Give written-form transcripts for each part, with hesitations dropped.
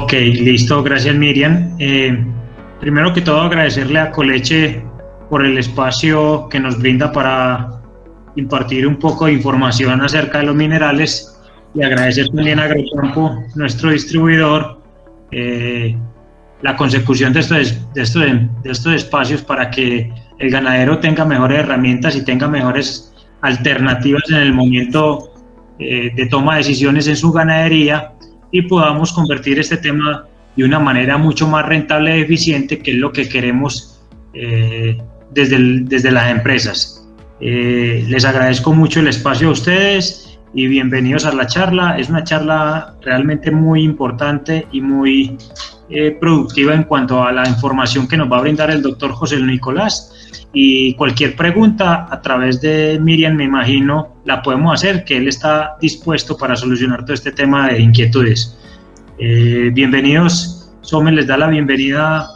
Ok, listo, gracias Miriam. Primero que todo agradecerle a Coleche por el espacio que nos brinda para impartir un poco de información acerca de los minerales y agradecer también a Agrocampo, nuestro distribuidor, la consecución de estos espacios para que el ganadero tenga mejores herramientas y tenga mejores alternativas en el momento de toma de decisiones en su ganadería y podamos convertir este tema de una manera mucho más rentable y eficiente, que es lo que queremos desde las empresas. Les agradezco mucho el espacio a ustedes y bienvenidos a la charla. Es una charla realmente muy importante y muy productiva en cuanto a la información que nos va a brindar el doctor José Nicolás, y cualquier pregunta a través de Miriam, me imagino, la podemos hacer, que él está dispuesto para solucionar todo este tema de inquietudes. Bienvenidos. Somer les da la bienvenida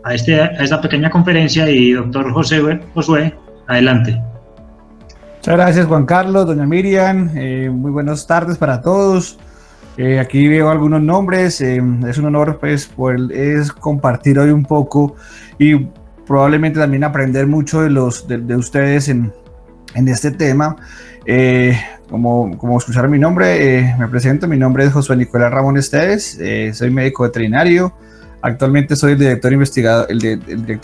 a esta pequeña conferencia y doctor Josué, adelante. Muchas gracias, Juan Carlos, doña Miriam, muy buenas tardes para todos. Aquí veo algunos nombres, es un honor pues poder compartir hoy un poco y probablemente también aprender mucho de ustedes en este tema. Como escucharon mi nombre, me presento, mi nombre es Josué Nicolás Ramón Esteves, soy médico veterinario. Actualmente soy el director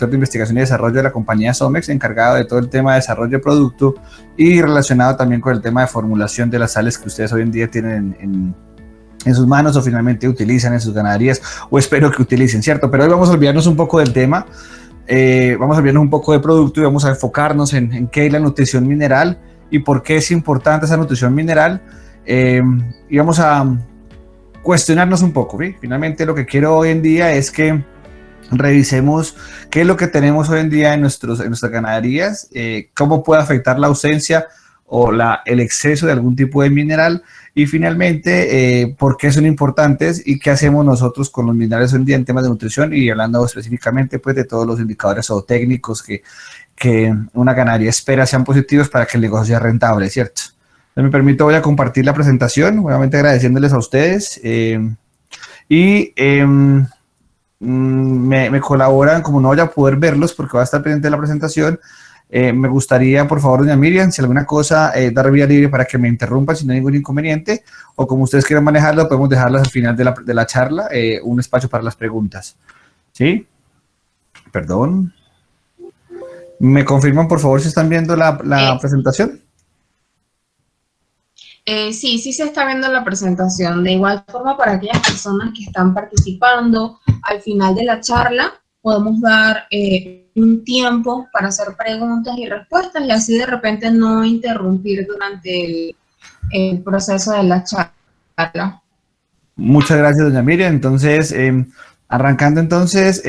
de investigación y desarrollo de la compañía Somex, encargado de todo el tema de desarrollo de producto y relacionado también con el tema de formulación de las sales que ustedes hoy en día tienen en sus manos o finalmente utilizan en sus ganaderías, o espero que utilicen, ¿cierto? Pero hoy vamos a olvidarnos un poco del tema, vamos a olvidarnos un poco de producto y vamos a enfocarnos en qué es la nutrición mineral y por qué es importante esa nutrición mineral, y vamos a cuestionarnos un poco, ¿sí? Finalmente lo que quiero hoy en día es que revisemos qué es lo que tenemos hoy en día en nuestras ganaderías, cómo puede afectar la ausencia o el exceso de algún tipo de mineral, y finalmente por qué son importantes y qué hacemos nosotros con los minerales hoy en día en temas de nutrición, y hablando específicamente pues de todos los indicadores o técnicos que una ganadería espera sean positivos para que el negocio sea rentable, ¿cierto? Me permito, voy a compartir la presentación, obviamente agradeciéndoles a ustedes, me colaboran, como no voy a poder verlos porque voy a estar pendiente de la presentación. Me gustaría, por favor, doña Miriam, si alguna cosa, dar vía libre para que me interrumpan si no hay ningún inconveniente, o como ustedes quieran manejarlo, podemos dejarlas al final de la charla, un espacio para las preguntas. ¿Sí? Perdón. ¿Me confirman, por favor, si están viendo la presentación? Sí se está viendo la presentación. De igual forma, para aquellas personas que están participando, al final de la charla podemos dar un tiempo para hacer preguntas y respuestas, y así de repente no interrumpir durante el proceso de la charla. Muchas gracias, doña Miriam. Entonces, arrancando entonces,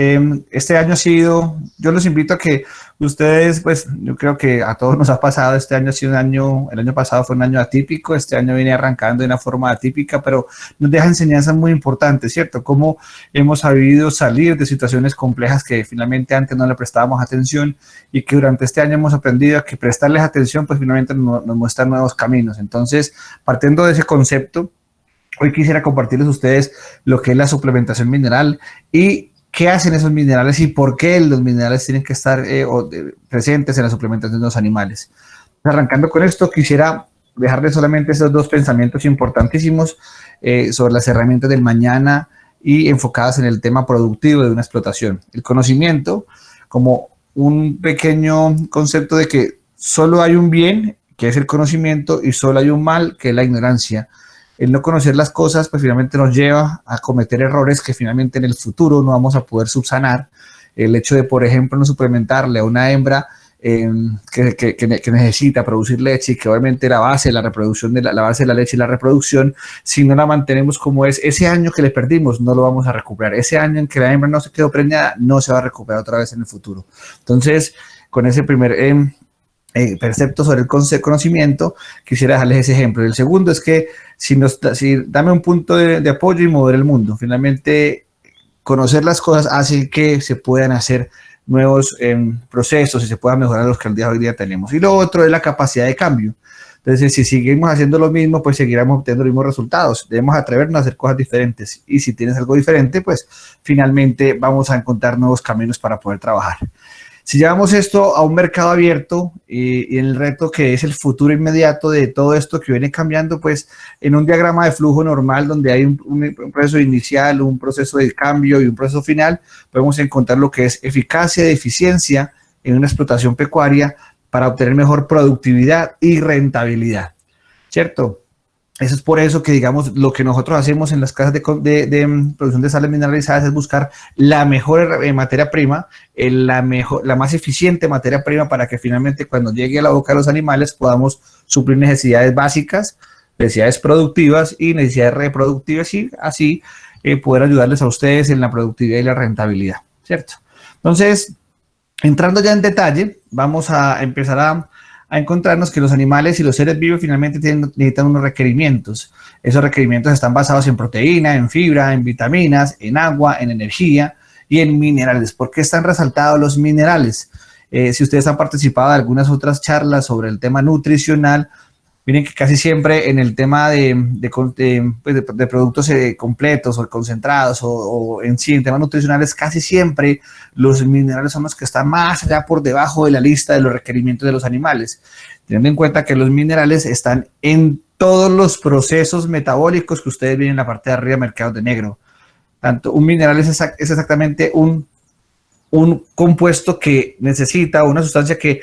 este año ha sido, yo los invito a que ustedes, pues yo creo que a todos nos ha pasado, este año ha sido un año, el año pasado fue un año atípico, este año viene arrancando de una forma atípica, pero nos deja enseñanzas muy importantes, ¿cierto? Cómo hemos sabido salir de situaciones complejas que finalmente antes no le prestábamos atención, y que durante este año hemos aprendido a que prestarles atención, pues finalmente nos muestran nuevos caminos. Entonces, partiendo de ese concepto, hoy quisiera compartirles a ustedes lo que es la suplementación mineral y qué hacen esos minerales y por qué los minerales tienen que estar presentes en la suplementación de los animales. Arrancando con esto, quisiera dejarles solamente esos dos pensamientos importantísimos sobre las herramientas del mañana y enfocadas en el tema productivo de una explotación. El conocimiento como un pequeño concepto de que solo hay un bien, que es el conocimiento, y solo hay un mal, que es la ignorancia. El no conocer las cosas, pues finalmente nos lleva a cometer errores que finalmente en el futuro no vamos a poder subsanar. El hecho de, por ejemplo, no suplementarle a una hembra que necesita producir leche, y que obviamente la base de la reproducción, la base de la leche y la reproducción, si no la mantenemos como es, ese año que le perdimos no lo vamos a recuperar. Ese año en que la hembra no se quedó preñada no se va a recuperar otra vez en el futuro. Entonces, con ese primer percepto sobre el conocimiento, quisiera dejarles ese ejemplo. El segundo es que si dame un punto de apoyo y mover el mundo. Finalmente, conocer las cosas hace que se puedan hacer nuevos procesos y se puedan mejorar los que al día de hoy día tenemos. Y lo otro es la capacidad de cambio. Entonces, si seguimos haciendo lo mismo, pues seguiremos obteniendo los mismos resultados. Debemos atrevernos a hacer cosas diferentes. Y si tienes algo diferente, pues finalmente vamos a encontrar nuevos caminos para poder trabajar. Si llevamos esto a un mercado abierto y en el reto que es el futuro inmediato de todo esto que viene cambiando, pues en un diagrama de flujo normal donde hay un proceso inicial, un proceso de cambio y un proceso final, podemos encontrar lo que es eficacia y eficiencia en una explotación pecuaria para obtener mejor productividad y rentabilidad, ¿cierto? Eso es por eso que, digamos, lo que nosotros hacemos en las casas de producción de sales mineralizadas es buscar la mejor materia prima, la más eficiente materia prima para que finalmente cuando llegue a la boca de los animales podamos suplir necesidades básicas, necesidades productivas y necesidades reproductivas y así poder ayudarles a ustedes en la productividad y la rentabilidad, ¿cierto? Entonces, entrando ya en detalle, vamos a empezar a encontrarnos que los animales y los seres vivos finalmente necesitan unos requerimientos. Esos requerimientos están basados en proteína, en fibra, en vitaminas, en agua, en energía y en minerales. ¿Por qué están resaltados los minerales? Si ustedes han participado de algunas otras charlas sobre el tema nutricional, miren que casi siempre en el tema de productos completos o concentrados o en sí, en temas nutricionales, casi siempre los minerales son los que están más allá por debajo de la lista de los requerimientos de los animales. Teniendo en cuenta que los minerales están en todos los procesos metabólicos que ustedes ven en la parte de arriba, mercados de negro. Tanto un mineral es exactamente un compuesto que necesita, una sustancia que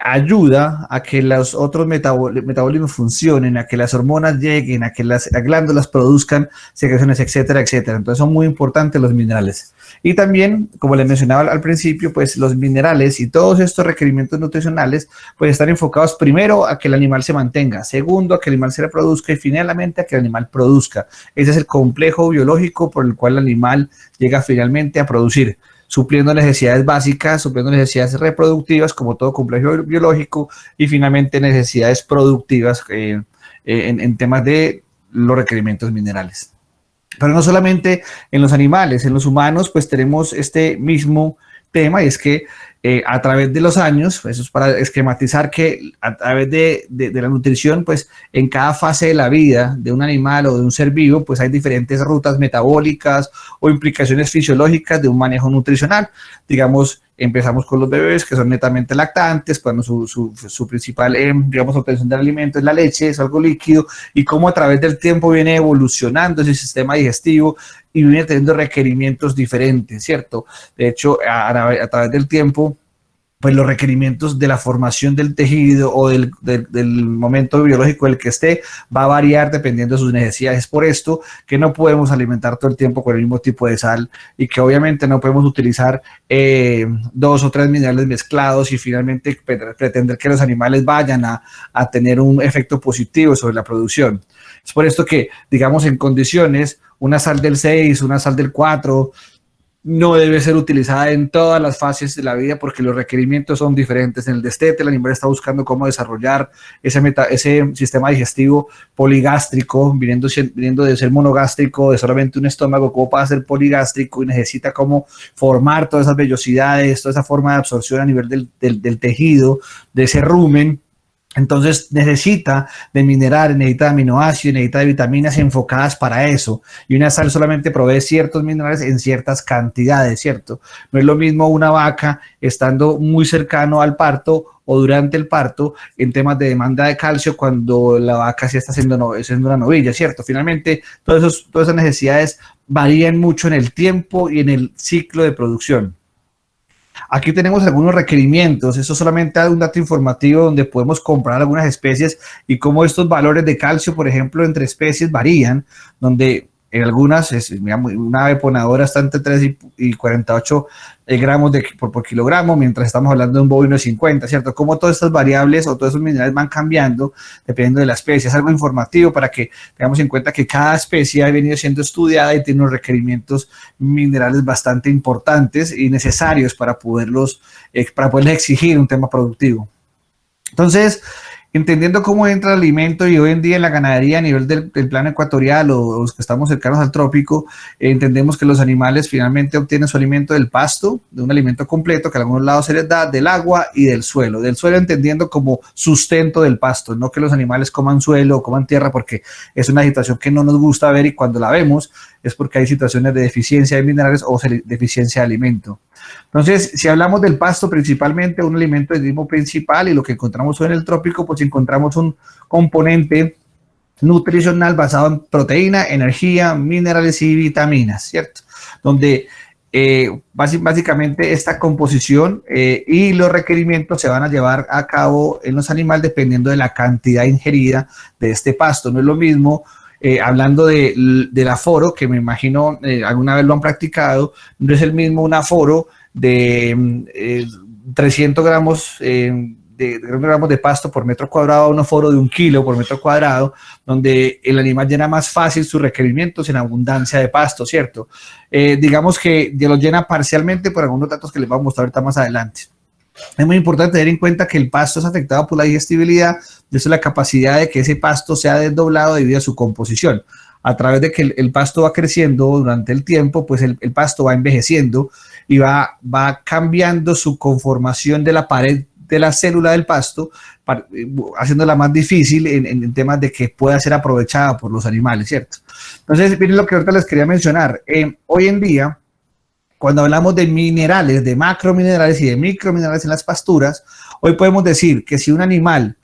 ayuda a que los otros metabolismos funcionen, a que las hormonas lleguen, a que las glándulas produzcan secreciones, etcétera, etcétera. Entonces son muy importantes los minerales. Y también, como les mencionaba al principio, pues los minerales y todos estos requerimientos nutricionales pues están enfocados primero a que el animal se mantenga, segundo a que el animal se reproduzca y finalmente a que el animal produzca. Ese es el complejo biológico por el cual el animal llega finalmente a producir, supliendo necesidades básicas, supliendo necesidades reproductivas, como todo complejo biológico, y finalmente necesidades productivas en temas de los requerimientos minerales. Pero no solamente en los animales, en los humanos, pues tenemos este mismo tema, y es que a través de los años, eso es para esquematizar que a través de la nutrición, pues en cada fase de la vida de un animal o de un ser vivo, pues hay diferentes rutas metabólicas o implicaciones fisiológicas de un manejo nutricional. Digamos, empezamos con los bebés que son netamente lactantes, cuando su principal, digamos, obtención del alimento es la leche, es algo líquido, y cómo a través del tiempo viene evolucionando ese sistema digestivo y viene teniendo requerimientos diferentes, ¿cierto? De hecho, a través del tiempo, pues los requerimientos de la formación del tejido o del momento biológico del que esté va a variar dependiendo de sus necesidades. Es por esto que no podemos alimentar todo el tiempo con el mismo tipo de sal y que obviamente no podemos utilizar 2 o 3 minerales mezclados y finalmente pretender que los animales vayan a tener un efecto positivo sobre la producción. Es por esto que, digamos, en condiciones, una sal del 6, una sal del 4, no debe ser utilizada en todas las fases de la vida porque los requerimientos son diferentes. En el destete, el animal está buscando cómo desarrollar ese sistema digestivo poligástrico, viniendo de ser monogástrico, de solamente un estómago, cómo pasa a ser poligástrico y necesita cómo formar todas esas vellosidades, toda esa forma de absorción a nivel del tejido, de ese rumen. Entonces necesita de minerales, necesita de aminoácidos, necesita de vitaminas enfocadas para eso. Y una sal solamente provee ciertos minerales en ciertas cantidades, ¿cierto? No es lo mismo una vaca estando muy cercano al parto o durante el parto en temas de demanda de calcio cuando la vaca sí está haciendo una novilla, ¿cierto? Finalmente, todas esas necesidades varían mucho en el tiempo y en el ciclo de producción. Aquí tenemos algunos requerimientos, eso solamente da un dato informativo donde podemos comparar algunas especies y cómo estos valores de calcio, por ejemplo, entre especies varían, donde en algunas, una ave ponedora está entre 3 y 48 gramos por kilogramo, mientras estamos hablando de un bovino de 50, ¿cierto? Cómo todas estas variables o todos esos minerales van cambiando dependiendo de la especie. Es algo informativo para que tengamos en cuenta que cada especie ha venido siendo estudiada y tiene unos requerimientos minerales bastante importantes y necesarios para poderles exigir un tema productivo. Entonces, entendiendo cómo entra el alimento y hoy en día en la ganadería a nivel del plano ecuatorial o los que estamos cercanos al trópico, entendemos que los animales finalmente obtienen su alimento del pasto, de un alimento completo que a algunos lados se les da, del agua y del suelo entendiendo como sustento del pasto, no que los animales coman suelo o coman tierra, porque es una situación que no nos gusta ver y cuando la vemos es porque hay situaciones de deficiencia de minerales o deficiencia de alimento. Entonces, si hablamos del pasto, principalmente un alimento de tipo principal y lo que encontramos hoy en el trópico, pues encontramos un componente nutricional basado en proteína, energía, minerales y vitaminas, ¿cierto? Donde básicamente esta composición y los requerimientos se van a llevar a cabo en los animales dependiendo de la cantidad ingerida de este pasto. No es lo mismo. Hablando del aforo, que me imagino alguna vez lo han practicado, no es el mismo un aforo de 300 gramos de pasto por metro cuadrado a un aforo de 1 kilo por metro cuadrado, donde el animal llena más fácil sus requerimientos en abundancia de pasto, ¿cierto? Digamos que ya lo llena parcialmente por algunos datos que les voy a mostrar ahorita más adelante. Es muy importante tener en cuenta que el pasto es afectado por la digestibilidad, de eso la capacidad de que ese pasto sea desdoblado debido a su composición. A través de que el pasto va creciendo durante el tiempo, pues el pasto va envejeciendo y va cambiando su conformación de la pared de la célula del pasto, haciéndola más difícil en temas de que pueda ser aprovechada por los animales, ¿cierto? Entonces, miren lo que ahorita les quería mencionar. Hoy en día, cuando hablamos de minerales, de macrominerales y de microminerales en las pasturas, hoy podemos decir que si un animal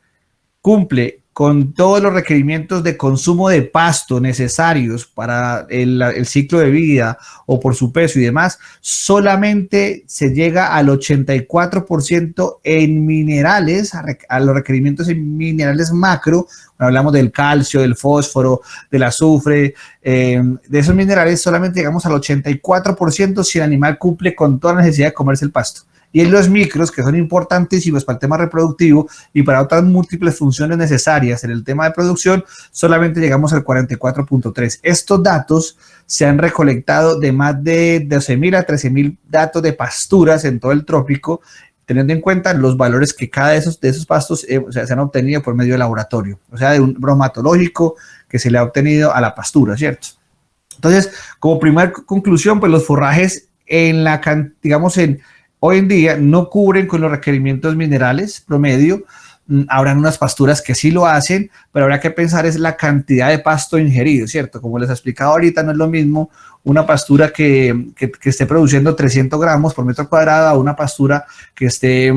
cumple con todos los requerimientos de consumo de pasto necesarios para el ciclo de vida o por su peso y demás, solamente se llega al 84% en minerales, a los requerimientos en minerales macro. Cuando hablamos del calcio, del fósforo, del azufre, de esos minerales solamente llegamos al 84% si el animal cumple con toda la necesidad de comerse el pasto. Y en los micros, que son importantísimos para el tema reproductivo y para otras múltiples funciones necesarias en el tema de producción, solamente llegamos al 44.3. Estos datos se han recolectado de más de 12.000 a 13.000 datos de pasturas en todo el trópico, teniendo en cuenta los valores que cada de esos pastos se han obtenido por medio de laboratorio, o sea, de un bromatológico que se le ha obtenido a la pastura, ¿cierto? Entonces, como primera conclusión, pues los forrajes hoy en día no cubren con los requerimientos minerales promedio. Habrán unas pasturas que sí lo hacen, pero habrá que pensar es la cantidad de pasto ingerido, ¿cierto? Como les he explicado ahorita, no es lo mismo una pastura que esté produciendo 300 gramos por metro cuadrado a una pastura que esté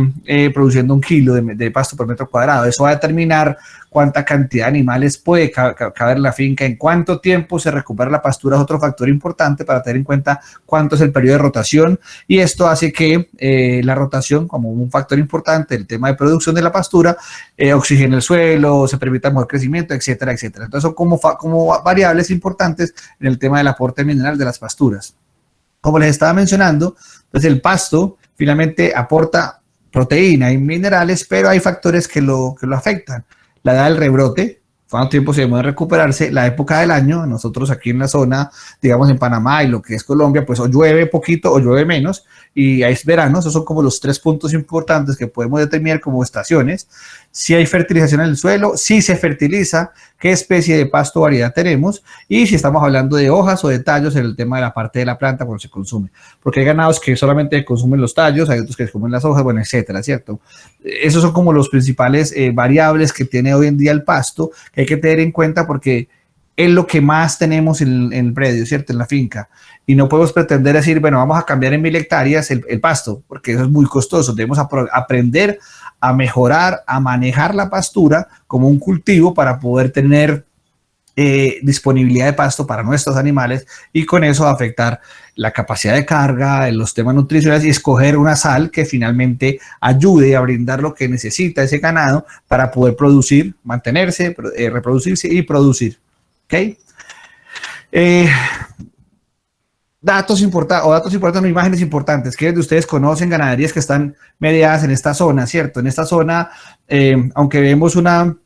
produciendo 1 kilo de pasto por metro cuadrado. Eso va a determinar cuánta cantidad de animales puede caber en la finca, en cuánto tiempo se recupera la pastura, es otro factor importante para tener en cuenta cuánto es el periodo de rotación, y esto hace que la rotación, como un factor importante del tema de producción de la pastura, oxigene el suelo, se permita mejor crecimiento, etcétera, etcétera. Entonces son como variables importantes en el tema del aporte mineral de las pasturas. Como les estaba mencionando, pues el pasto finalmente aporta proteína y minerales, pero hay factores que lo afectan. La edad del rebrote, cuánto tiempo se demora en recuperarse, la época del año. Nosotros aquí en la zona, digamos en Panamá y lo que es Colombia, pues o llueve poquito o llueve menos y es verano. Esos son como los 3 puntos importantes que podemos determinar como estaciones. Si hay fertilización en el suelo, si se fertiliza, qué especie de pasto variedad tenemos, y si estamos hablando de hojas o de tallos en el tema de la parte de la planta cuando se consume, porque hay ganados que solamente consumen los tallos, hay otros que consumen las hojas, bueno, etcétera, ¿cierto? Esos son como los principales variables que tiene hoy en día el pasto, que hay que tener en cuenta porque es lo que más tenemos en el predio, ¿cierto? En la finca. Y no podemos pretender decir, bueno, vamos a cambiar en 1.000 hectáreas el pasto, porque eso es muy costoso. Debemos aprender a mejorar, a manejar la pastura como un cultivo para poder tener disponibilidad de pasto para nuestros animales y con eso afectar la capacidad de carga, los temas nutricionales y escoger una sal que finalmente ayude a brindar lo que necesita ese ganado para poder producir, mantenerse, reproducirse y producir. ¿Ok? Datos importantes, no, imágenes importantes. ¿Quiénes de ustedes conocen ganaderías que están mediadas en esta zona, cierto? En esta zona, aunque vemos una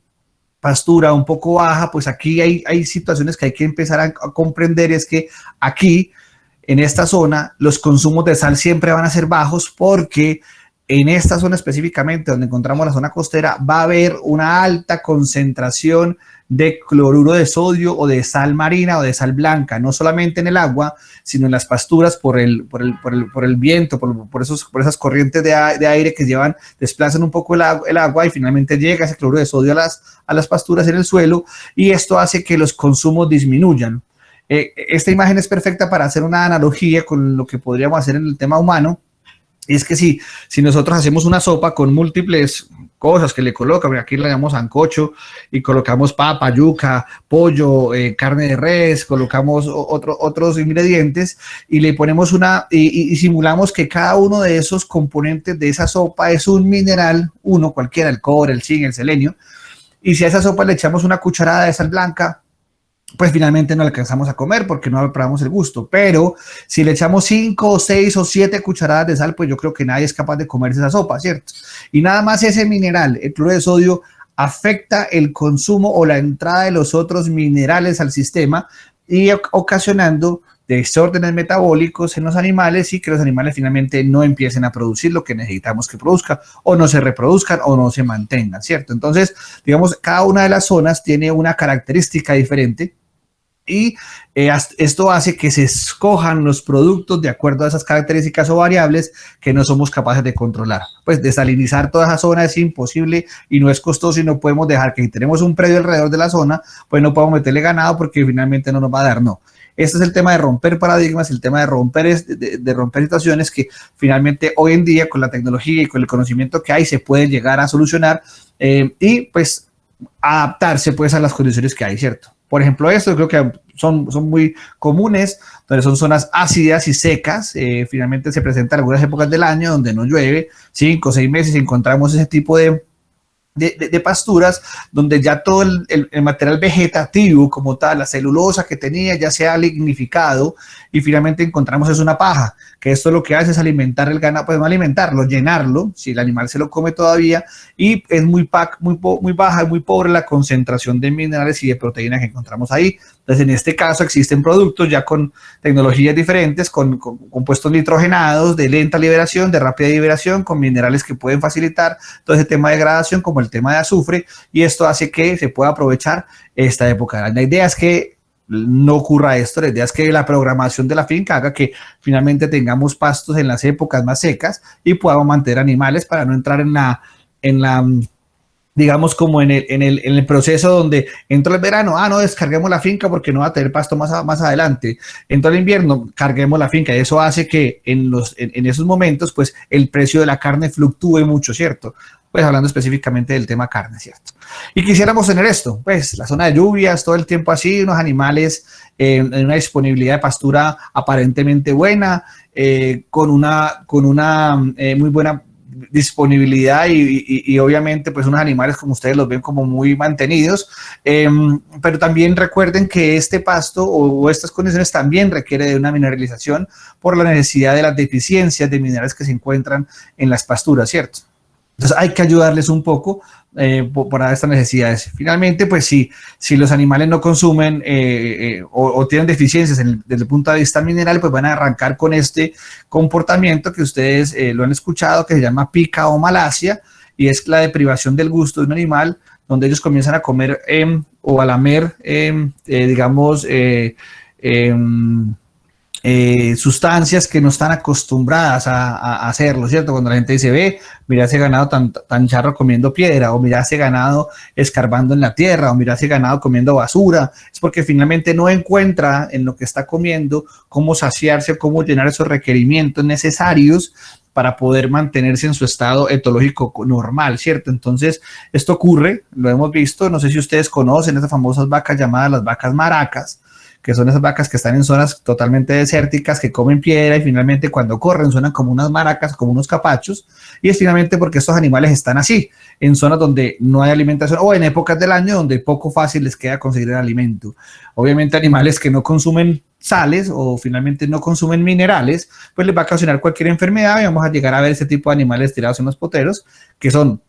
pastura un poco baja, pues aquí hay situaciones que hay que empezar a comprender. Es que aquí, en esta zona, los consumos de sal siempre van a ser bajos porque en esta zona específicamente, donde encontramos la zona costera, va a haber una alta concentración de cloruro de sodio o de sal marina o de sal blanca, no solamente en el agua, sino en las pasturas por el viento, por esas corrientes de aire que desplazan un poco el agua y finalmente llega ese cloruro de sodio a las pasturas en el suelo, y esto hace que los consumos disminuyan. Esta imagen es perfecta para hacer una analogía con lo que podríamos hacer en el tema humano. Es que si nosotros hacemos una sopa con múltiples cosas que le colocan, aquí le llamamos sancocho, y colocamos papa, yuca, pollo, carne de res, colocamos otros ingredientes, y le ponemos y simulamos que cada uno de esos componentes de esa sopa es un mineral, cualquiera, el cobre, el zinc, el selenio, y si a esa sopa le echamos una cucharada de sal blanca, pues finalmente no alcanzamos a comer porque no probamos el gusto. Pero si le echamos 5, 6 o 7 cucharadas de sal, pues yo creo que nadie es capaz de comerse esa sopa, ¿cierto? Y nada más ese mineral, el cloruro de sodio, afecta el consumo o la entrada de los otros minerales al sistema y ocasionando desórdenes metabólicos en los animales, y que los animales finalmente no empiecen a producir lo que necesitamos que produzcan, o no se reproduzcan o no se mantengan, ¿cierto? Entonces, digamos, cada una de las zonas tiene una característica diferente, y esto hace que se escojan los productos de acuerdo a esas características o variables que no somos capaces de controlar. Pues desalinizar toda esa zona es imposible y no es costoso, y no podemos dejar que si tenemos un predio alrededor de la zona, pues no podemos meterle ganado porque finalmente no nos va a dar, no. Este es el tema de romper paradigmas, el tema de romper situaciones que finalmente hoy en día con la tecnología y con el conocimiento que hay se puede llegar a solucionar, y pues adaptarse pues a las condiciones que hay, ¿cierto? Por ejemplo, esto creo que son muy comunes, donde son zonas ácidas y secas. Finalmente se presentan algunas épocas del año donde no llueve, 5 o 6 meses, y encontramos ese tipo de pasturas donde ya todo el material vegetativo como tal, la celulosa que tenía, ya se ha lignificado, y finalmente encontramos es una paja, que esto lo que hace es alimentar el ganado, pues no alimentarlo, llenarlo, si el animal se lo come todavía, y es muy baja, muy pobre la concentración de minerales y de proteínas que encontramos ahí. Entonces, en este caso existen productos ya con tecnologías diferentes, con compuestos nitrogenados de lenta liberación, de rápida liberación, con minerales que pueden facilitar todo ese tema de degradación, como el tema de azufre, y esto hace que se pueda aprovechar esta época. La idea es que no ocurra esto, la idea es que la programación de la finca haga que finalmente tengamos pastos en las épocas más secas y podamos mantener animales para no entrar en la digamos, como en el proceso donde entró el verano, no descarguemos la finca porque no va a tener pasto más adelante. Entró el invierno, carguemos la finca, y eso hace que en esos momentos, pues, el precio de la carne fluctúe mucho, ¿cierto? Pues hablando específicamente del tema carne, ¿cierto? Y quisiéramos tener esto, pues, la zona de lluvias, todo el tiempo así, unos animales en una disponibilidad de pastura aparentemente buena, con una muy buena disponibilidad, y obviamente pues unos animales como ustedes los ven como muy mantenidos, pero también recuerden que este pasto o estas condiciones también requiere de una mineralización por la necesidad de las deficiencias de minerales que se encuentran en las pasturas, ¿cierto? Entonces hay que ayudarles un poco para estas necesidades. Finalmente, pues si los animales no consumen o tienen deficiencias desde el punto de vista mineral, pues van a arrancar con este comportamiento que ustedes lo han escuchado, que se llama pica o malacia, y es la deprivación del gusto de un animal, donde ellos comienzan a comer o a lamer, digamos, sustancias que no están acostumbradas a hacerlo, ¿cierto? Cuando la gente dice, mira ese ganado tan charro comiendo piedra, o mira ese ganado escarbando en la tierra, o mira ese ganado comiendo basura, es porque finalmente no encuentra en lo que está comiendo cómo saciarse, cómo llenar esos requerimientos necesarios para poder mantenerse en su estado etológico normal, ¿cierto? Entonces, esto ocurre, lo hemos visto, no sé si ustedes conocen esas famosas vacas llamadas las vacas maracas, que son esas vacas que están en zonas totalmente desérticas, que comen piedra, y finalmente cuando corren suenan como unas maracas, como unos capachos, y es finalmente porque estos animales están así, en zonas donde no hay alimentación, o en épocas del año donde poco fácil les queda conseguir el alimento. Obviamente animales que no consumen sales o finalmente no consumen minerales, pues les va a ocasionar cualquier enfermedad, y vamos a llegar a ver ese tipo de animales tirados en los poteros, que son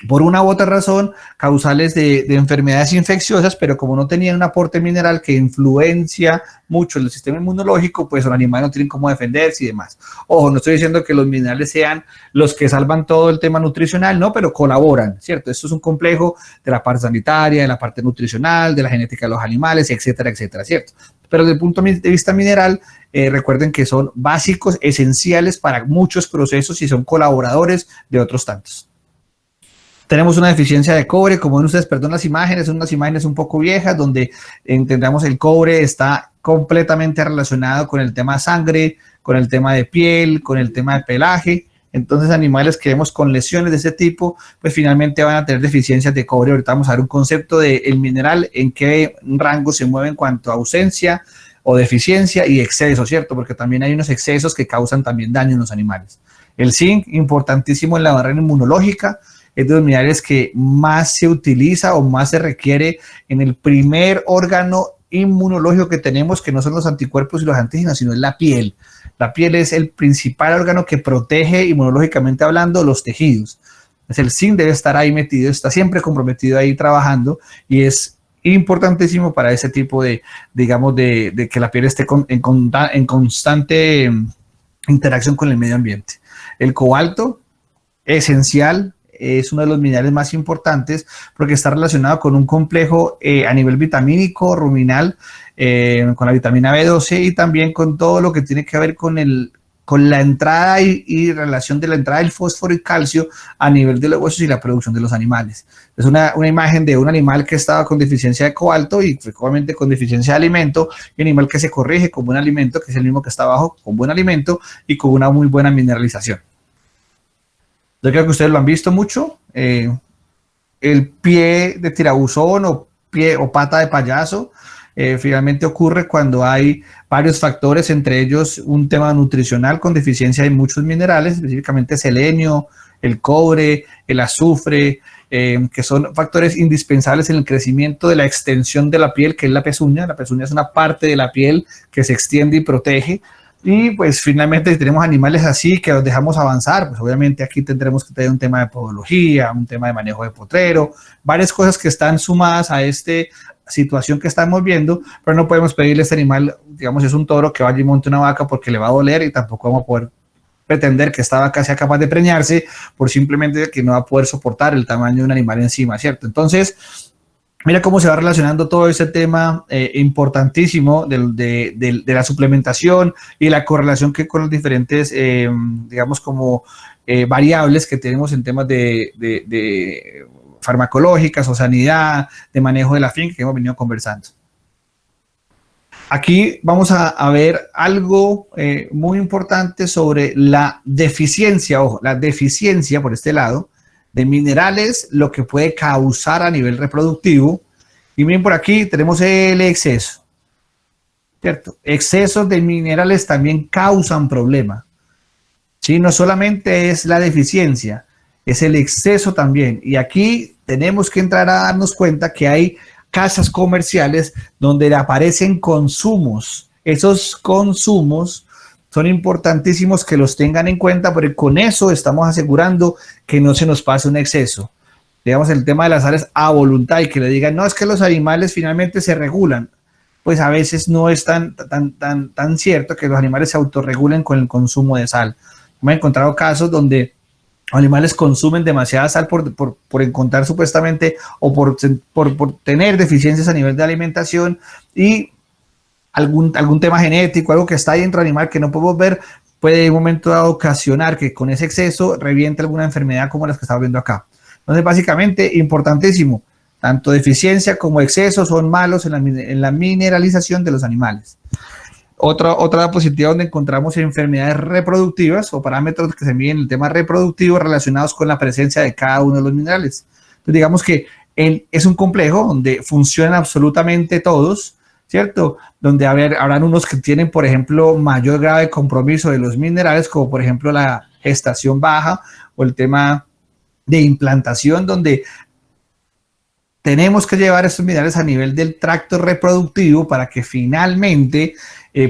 por una u otra razón, causales de enfermedades infecciosas, pero como no tenían un aporte mineral que influencia mucho el sistema inmunológico, pues los animales no tienen cómo defenderse y demás. Ojo, no estoy diciendo que los minerales sean los que salvan todo el tema nutricional, no, pero colaboran, ¿cierto? Esto es un complejo de la parte sanitaria, de la parte nutricional, de la genética de los animales, etcétera, etcétera, ¿cierto? Pero desde el punto de vista mineral, recuerden que son básicos, esenciales para muchos procesos y son colaboradores de otros tantos. Tenemos una deficiencia de cobre, como ven ustedes, perdón, las imágenes, son unas imágenes un poco viejas, donde entendamos el cobre está completamente relacionado con el tema sangre, con el tema de piel, con el tema de pelaje. Entonces, animales que vemos con lesiones de ese tipo, pues finalmente van a tener deficiencias de cobre. Ahorita vamos a ver un concepto del mineral, en qué rango se mueve en cuanto a ausencia o deficiencia y exceso, ¿cierto? Porque también hay unos excesos que causan también daño en los animales. El zinc, importantísimo en la barrera inmunológica, es de los minerales que más se utiliza o más se requiere en el primer órgano inmunológico que tenemos, que no son los anticuerpos y los antígenos, sino es la piel. La piel es el principal órgano que protege inmunológicamente hablando los tejidos. Es el zinc, debe estar ahí metido, está siempre comprometido ahí trabajando y es importantísimo para ese tipo de, digamos, de que la piel esté en constante interacción con el medio ambiente. El cobalto, esencial, es uno de los minerales más importantes porque está relacionado con un complejo a nivel vitamínico, ruminal, con la vitamina B12 y también con todo lo que tiene que ver con la entrada y relación de la entrada del fósforo y calcio a nivel de los huesos y la producción de los animales. Es una imagen de un animal que estaba con deficiencia de cobalto y frecuentemente con deficiencia de alimento, y un animal que se corrige con buen alimento, que es el mismo que está abajo, con buen alimento y con una muy buena mineralización. Yo creo que ustedes lo han visto mucho, el pie de tirabuzón o pata de payaso, finalmente ocurre cuando hay varios factores, entre ellos un tema nutricional con deficiencia de muchos minerales, específicamente selenio, el cobre, el azufre, que son factores indispensables en el crecimiento de la extensión de la piel, que es la pezuña. La pezuña es una parte de la piel que se extiende y protege. Y pues finalmente si tenemos animales así que los dejamos avanzar, pues obviamente aquí tendremos que tener un tema de podología, un tema de manejo de potrero, varias cosas que están sumadas a esta situación que estamos viendo, pero no podemos pedirle a este animal, digamos, es un toro que vaya y monte una vaca porque le va a doler y tampoco vamos a poder pretender que esta vaca sea capaz de preñarse por simplemente que no va a poder soportar el tamaño de un animal encima, ¿cierto? Entonces, mira cómo se va relacionando todo ese tema importantísimo de la suplementación y la correlación que con los diferentes, digamos, como variables que tenemos en temas de farmacológicas o sanidad, de manejo de la finca que hemos venido conversando. Aquí vamos a ver algo muy importante sobre la deficiencia, ojo, la deficiencia por este lado, de minerales, lo que puede causar a nivel reproductivo. Y miren, por aquí tenemos el exceso, ¿cierto? Excesos de minerales también causan problema, ¿sí? No solamente es la deficiencia, es el exceso también. Y aquí tenemos que entrar a darnos cuenta que hay casas comerciales donde aparecen consumos. Esos consumos son importantísimos que los tengan en cuenta, porque con eso estamos asegurando que no se nos pase un exceso. Digamos, el tema de las sales a voluntad y que le digan, no, es que los animales finalmente se regulan. Pues a veces no es tan cierto que los animales se autorregulen con el consumo de sal. Me he encontrado casos donde animales consumen demasiada sal por encontrar supuestamente o por tener deficiencias a nivel de alimentación y algún tema genético, algo que está ahí dentro del animal que no podemos ver, puede en un momento dado ocasionar que con ese exceso reviente alguna enfermedad como las que estamos viendo acá. Entonces, básicamente, importantísimo, tanto deficiencia como exceso son malos en la mineralización de los animales. Otra diapositiva donde encontramos enfermedades reproductivas o parámetros que se miden en el tema reproductivo relacionados con la presencia de cada uno de los minerales. Entonces, digamos que es un complejo donde funcionan absolutamente todos, ¿cierto? Donde habrán unos que tienen, por ejemplo, mayor grado de compromiso de los minerales, como por ejemplo la gestación baja o el tema de implantación, donde tenemos que llevar estos minerales a nivel del tracto reproductivo para que finalmente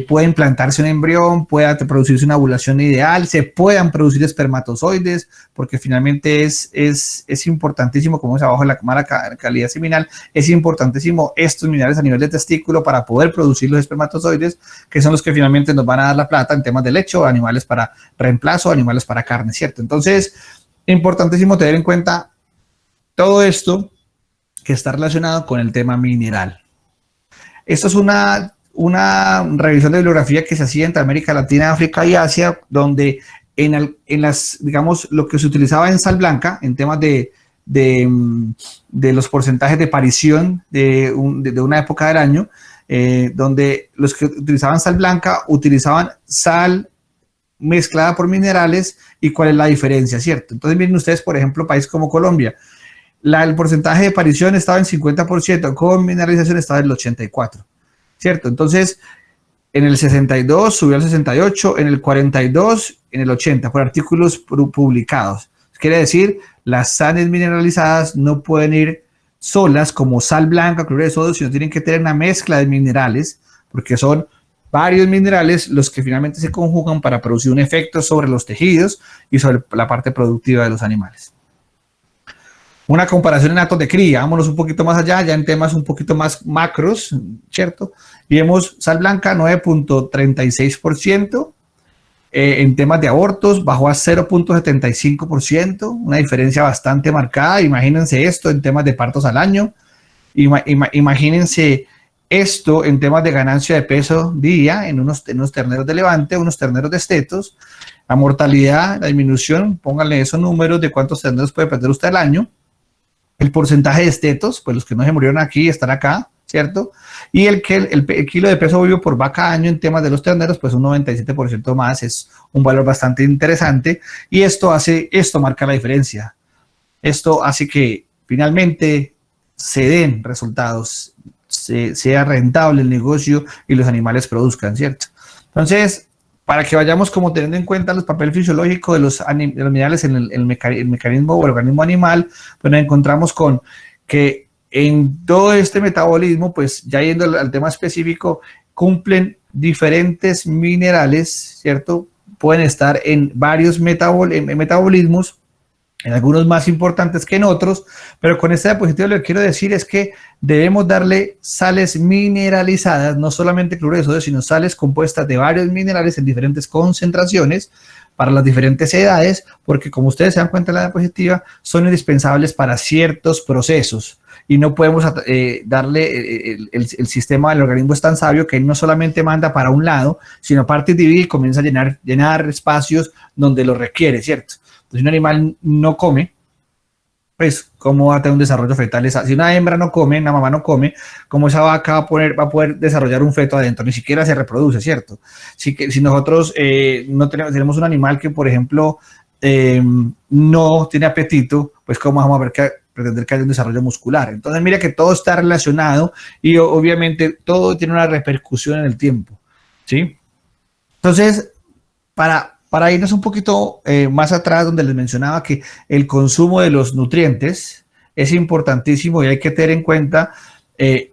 pueda implantarse un embrión, pueda producirse una ovulación ideal, se puedan producir espermatozoides, porque finalmente es importantísimo, como es abajo en la mala calidad seminal, es importantísimo estos minerales a nivel de testículo para poder producir los espermatozoides, que son los que finalmente nos van a dar la plata en temas de leche, o animales para reemplazo, animales para carne, ¿cierto? Entonces, importantísimo tener en cuenta todo esto que está relacionado con el tema mineral. Esto es una revisión de bibliografía que se hacía entre América Latina, África y Asia, donde en las, digamos, lo que se utilizaba en sal blanca, en temas de los porcentajes de aparición de una época del año, donde los que utilizaban sal blanca utilizaban sal mezclada por minerales, y cuál es la diferencia, ¿cierto? Entonces miren ustedes, por ejemplo, país como Colombia, el porcentaje de aparición estaba en 50%, con mineralización estaba en el 84%, ¿cierto? Entonces, en el 62 subió al 68, en el 42, en el 80, por artículos publicados. Quiere decir, las sales mineralizadas no pueden ir solas como sal blanca, cloruro de sodio, sino tienen que tener una mezcla de minerales, porque son varios minerales los que finalmente se conjugan para producir un efecto sobre los tejidos y sobre la parte productiva de los animales. Una comparación en datos de cría, vámonos un poquito más allá, ya en temas un poquito más macros, ¿cierto? Y vemos sal blanca 9.36%, en temas de abortos bajó a 0.75%, una diferencia bastante marcada. Imagínense esto en temas de partos al año, imagínense esto en temas de ganancia de peso día en unos terneros de levante, unos terneros de estetos, la mortalidad, la disminución, pónganle esos números de cuántos terneros puede perder usted al año. El porcentaje de estetos, pues los que no se murieron aquí están acá, ¿cierto? Y el kilo de peso vivo por vaca año en temas de los terneros, pues un 97% más, es un valor bastante interesante, y esto marca la diferencia. Esto hace que finalmente se den resultados, sea rentable el negocio y los animales produzcan, ¿cierto? Entonces, para que vayamos como teniendo en cuenta el papel fisiológico de los minerales en el mecanismo o organismo animal, pues nos encontramos con que en todo este metabolismo, pues ya yendo al tema específico, cumplen diferentes minerales, ¿cierto? Pueden estar en varios metabolismos, en algunos más importantes que en otros, pero con esta diapositiva lo que quiero decir es que debemos darle sales mineralizadas, no solamente cloruro de sodio, sino sales compuestas de varios minerales en diferentes concentraciones para las diferentes edades, porque como ustedes se dan cuenta en la diapositiva, son indispensables para ciertos procesos, y no podemos darle, el sistema del organismo es tan sabio que él no solamente manda para un lado, sino aparte divide y comienza a llenar espacios donde lo requiere, ¿cierto? Si un animal no come, pues ¿cómo va a tener un desarrollo fetal? Si una hembra no come, una mamá no come, ¿cómo esa vaca va a poder desarrollar un feto adentro? Ni siquiera se reproduce, ¿cierto? Si nosotros no tenemos un animal que, por ejemplo, no tiene apetito, pues ¿cómo vamos a pretender que haya un desarrollo muscular? Entonces mira que todo está relacionado, y obviamente todo tiene una repercusión en el tiempo, ¿sí? Entonces, para irnos un poquito más atrás, donde les mencionaba que el consumo de los nutrientes es importantísimo, y hay que tener en cuenta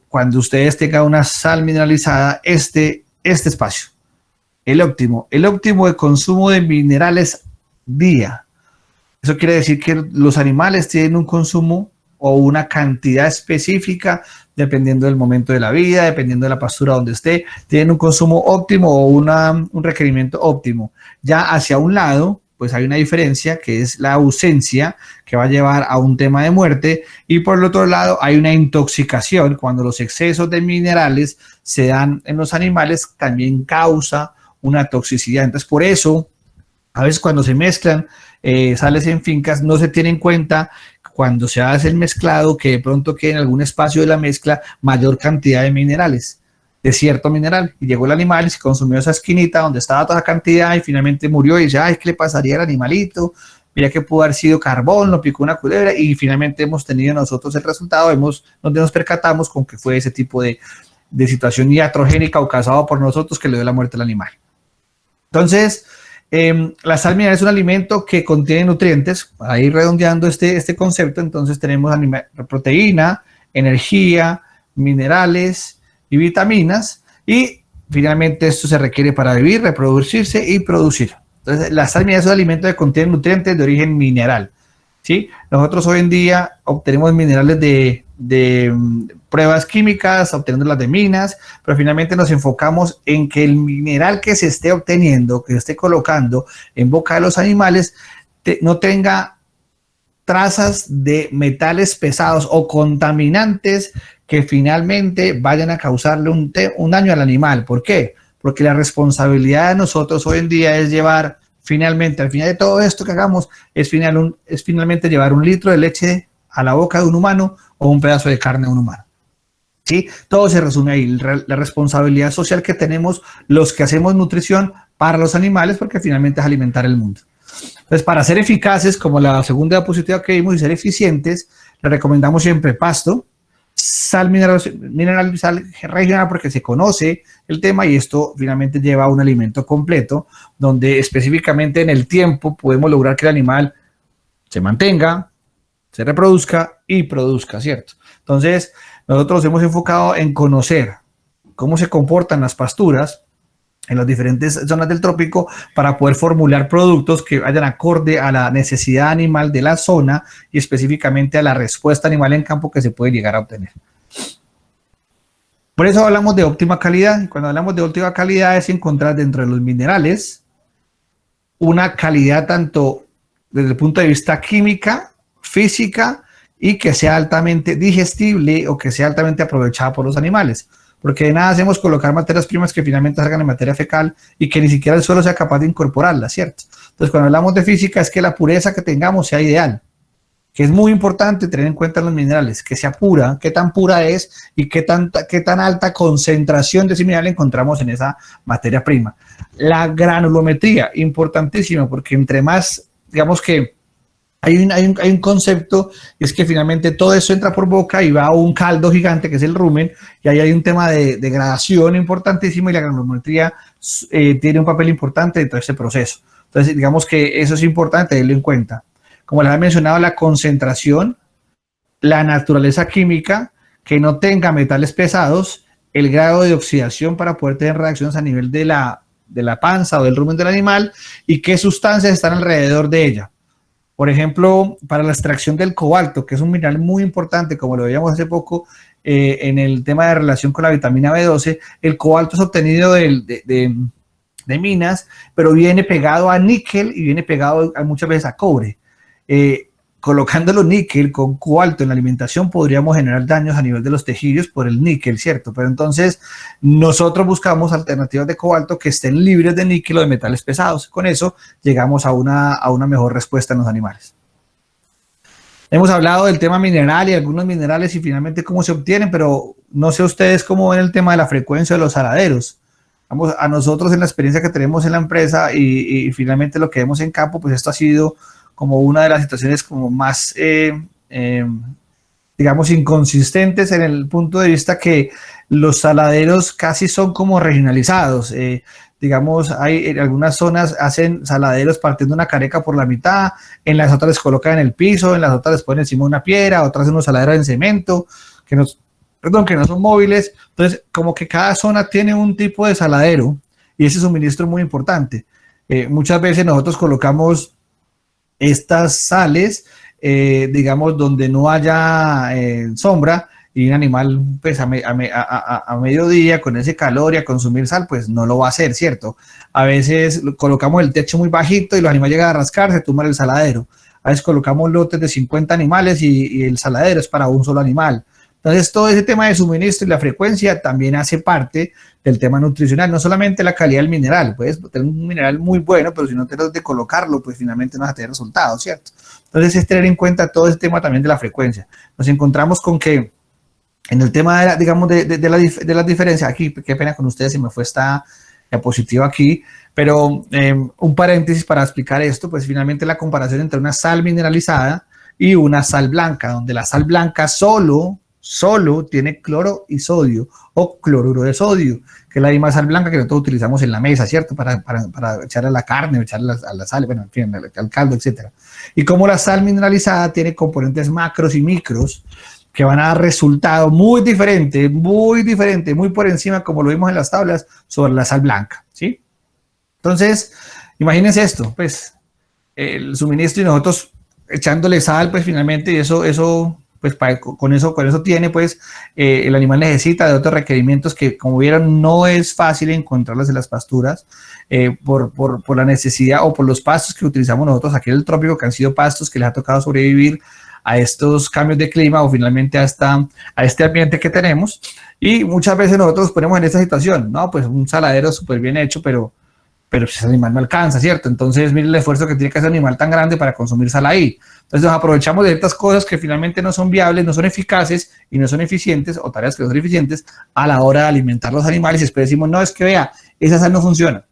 cuando ustedes tengan una sal mineralizada, este espacio, el óptimo de consumo de minerales día. Eso quiere decir que los animales tienen un consumo o una cantidad específica, dependiendo del momento de la vida, dependiendo de la pastura donde esté, tienen un consumo óptimo o un requerimiento óptimo. Ya hacia un lado, pues hay una diferencia, que es la ausencia, que va a llevar a un tema de muerte, y por el otro lado hay una intoxicación, cuando los excesos de minerales se dan en los animales, también causa una toxicidad. Entonces, por eso, a veces cuando se mezclan sales en fincas, no se tiene en cuenta cuando se hace el mezclado que de pronto quede en algún espacio de la mezcla mayor cantidad de minerales, de cierto mineral, y llegó el animal y se consumió esa esquinita donde estaba toda la cantidad y finalmente murió, y dice, ay, ¿qué le pasaría al animalito? Mira que pudo haber sido carbón, lo picó una culebra, y finalmente hemos tenido nosotros el resultado, donde nos percatamos con que fue ese tipo de situación iatrogénica o causado por nosotros que le dio la muerte al animal. Entonces, la sal mineral es un alimento que contiene nutrientes, ahí redondeando este concepto. Entonces tenemos proteína, energía, minerales y vitaminas, y finalmente esto se requiere para vivir, reproducirse y producir. Entonces, la sal mineral es un alimento que contiene nutrientes de origen mineral, ¿sí? Nosotros hoy en día obtenemos minerales de pruebas químicas, obteniendo las de minas, pero finalmente nos enfocamos en que el mineral que se esté obteniendo, que se esté colocando en boca de los animales, no tenga trazas de metales pesados o contaminantes que finalmente vayan a causarle un daño al animal. ¿Por qué? Porque la responsabilidad de nosotros hoy en día es llevar finalmente, al final de todo esto que hagamos, es finalmente llevar 1 litro de leche a la boca de un humano o un pedazo de carne de un humano. ¿Sí? Todo se resume ahí, la responsabilidad social que tenemos los que hacemos nutrición para los animales, porque finalmente es alimentar el mundo. Entonces, para ser eficaces, como la segunda diapositiva que vimos, y ser eficientes, le recomendamos siempre pasto, sal mineral, sal regional, porque se conoce el tema y esto finalmente lleva a un alimento completo, donde específicamente en el tiempo podemos lograr que el animal se mantenga, se reproduzca y produzca, ¿cierto? Entonces, nosotros hemos enfocado en conocer cómo se comportan las pasturas en las diferentes zonas del trópico para poder formular productos que vayan acorde a la necesidad animal de la zona y específicamente a la respuesta animal en campo que se puede llegar a obtener. Por eso hablamos de óptima calidad. Y cuando hablamos de óptima calidad es encontrar dentro de los minerales una calidad tanto desde el punto de vista química, física y que sea altamente digestible o que sea altamente aprovechada por los animales. Porque de nada hacemos colocar materias primas que finalmente salgan en materia fecal y que ni siquiera el suelo sea capaz de incorporarlas, ¿cierto? Entonces, cuando hablamos de física es que la pureza que tengamos sea ideal, que es muy importante tener en cuenta los minerales, que sea pura, qué tan pura es y qué tan alta concentración de ese mineral encontramos en esa materia prima. La granulometría, importantísima, porque entre más, digamos que hay un concepto, y es que finalmente todo eso entra por boca y va a un caldo gigante que es el rumen, y ahí hay un tema de gradación importantísimo y la granulometría tiene un papel importante en todo este proceso. Entonces, digamos que eso es importante tenerlo en cuenta. Como les he mencionado, la concentración, la naturaleza química, que no tenga metales pesados, el grado de oxidación para poder tener reacciones a nivel de la panza o del rumen del animal y qué sustancias están alrededor de ella. Por ejemplo, para la extracción del cobalto, que es un mineral muy importante, como lo veíamos hace poco en el tema de relación con la vitamina B12, el cobalto es obtenido de minas, pero viene pegado a níquel y viene pegado muchas veces a cobre. Colocándolo níquel con cobalto en la alimentación podríamos generar daños a nivel de los tejidos por el níquel, ¿cierto? Pero entonces nosotros buscamos alternativas de cobalto que estén libres de níquel o de metales pesados. Con eso llegamos a una mejor respuesta en los animales. Hemos hablado del tema mineral y algunos minerales y finalmente cómo se obtienen, pero no sé ustedes cómo ven el tema de la frecuencia de los saladeros. Vamos, a nosotros en la experiencia que tenemos en la empresa y finalmente lo que vemos en campo, pues esto ha sido como una de las situaciones como más, digamos, inconsistentes en el punto de vista que los saladeros casi son como regionalizados. Digamos, hay en algunas zonas hacen saladeros partiendo una careca por la mitad, en las otras les colocan en el piso, en las otras les ponen encima una piedra, otras hacen unos saladeros en cemento, que no son móviles. Entonces, como que cada zona tiene un tipo de saladero y ese suministro es muy importante. Muchas veces nosotros colocamos estas sales, digamos, donde no haya sombra y un animal, pues, a mediodía, con ese calor y a consumir sal, pues, no lo va a hacer, ¿cierto? A veces colocamos el techo muy bajito y los animales llegan a rascar, se tumban el saladero. A veces colocamos lotes de 50 animales y el saladero es para un solo animal. Entonces, todo ese tema de suministro y la frecuencia también hace parte del tema nutricional, no solamente la calidad del mineral. Puedes tener un mineral muy bueno, pero si no tienes de colocarlo, pues finalmente no vas a tener resultados, ¿cierto? Entonces, es tener en cuenta todo ese tema también de la frecuencia. Nos encontramos con que en el tema, de las diferencias, aquí, qué pena con ustedes, se me fue esta diapositiva aquí, pero un paréntesis para explicar esto, pues finalmente la comparación entre una sal mineralizada y una sal blanca, donde la sal blanca solo tiene cloro y sodio o cloruro de sodio, que es la misma sal blanca que nosotros utilizamos en la mesa, ¿cierto? Para echarle a la carne, echarle a la sal, bueno, en fin, al caldo, etcétera. Y como la sal mineralizada tiene componentes macros y micros, que van a dar resultado muy diferente, muy por encima, como lo vimos en las tablas, sobre la sal blanca, ¿sí? Entonces, imagínense esto, pues, el suministro y nosotros echándole sal, pues finalmente, y eso pues con eso tiene, pues, el animal necesita de otros requerimientos que, como vieron, no es fácil encontrarlas en las pasturas, por la necesidad o por los pastos que utilizamos nosotros aquí en el trópico, que han sido pastos que les ha tocado sobrevivir a estos cambios de clima o finalmente a este ambiente que tenemos. Y muchas veces nosotros nos ponemos en esta situación, ¿no? Pues un saladero súper bien hecho, pero pues ese animal no alcanza, ¿cierto? Entonces, miren el esfuerzo que tiene que hacer un animal tan grande para consumir sal ahí. Entonces, nos aprovechamos de estas cosas que finalmente no son viables, no son eficaces y no son eficientes, o tareas que no son eficientes a la hora de alimentar los animales. Y después decimos, no, es que vea, esa sal no funciona.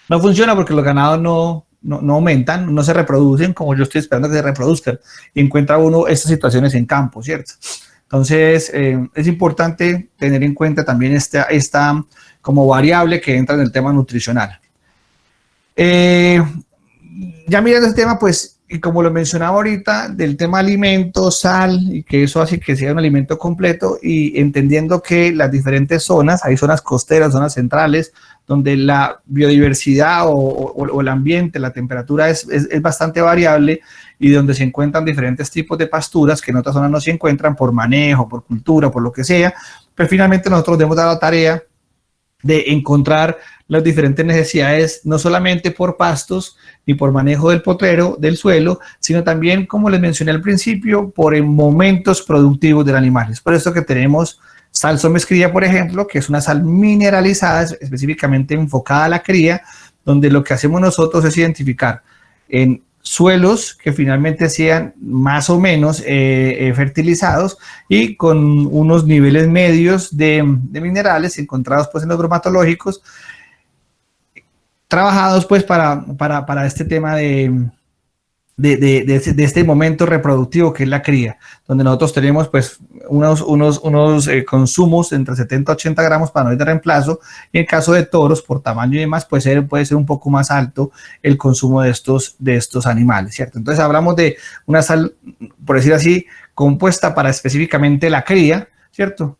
No funciona porque los ganados no aumentan, no se reproducen como yo estoy esperando que se reproduzcan. Y encuentra uno estas situaciones en campo, ¿cierto? Entonces, es importante tener en cuenta también esta como variable que entra en el tema nutricional. Ya mirando este tema, pues, y como lo mencionaba ahorita, del tema alimento, sal, y que eso hace que sea un alimento completo, y entendiendo que las diferentes zonas, hay zonas costeras, zonas centrales, donde la biodiversidad o el ambiente, la temperatura es bastante variable, y donde se encuentran diferentes tipos de pasturas que en otras zonas no se encuentran por manejo, por cultura, por lo que sea, pues finalmente nosotros debemos dar la tarea de encontrar las diferentes necesidades, no solamente por pastos ni por manejo del potrero, del suelo, sino también, como les mencioné al principio, por momentos productivos del animal. Es por eso que tenemos sal somescría, por ejemplo, que es una sal mineralizada, específicamente enfocada a la cría, donde lo que hacemos nosotros es identificar en suelos que finalmente sean más o menos fertilizados y con unos niveles medios de minerales encontrados pues en los bromatológicos, trabajados pues para este tema de este momento reproductivo que es la cría, donde nosotros tenemos pues unos consumos entre 70 a 80 gramos para no ir de reemplazo, y en caso de toros, por tamaño y demás, puede ser un poco más alto el consumo de estos animales, ¿cierto? Entonces hablamos de una sal, por decir así, compuesta para específicamente la cría, ¿cierto?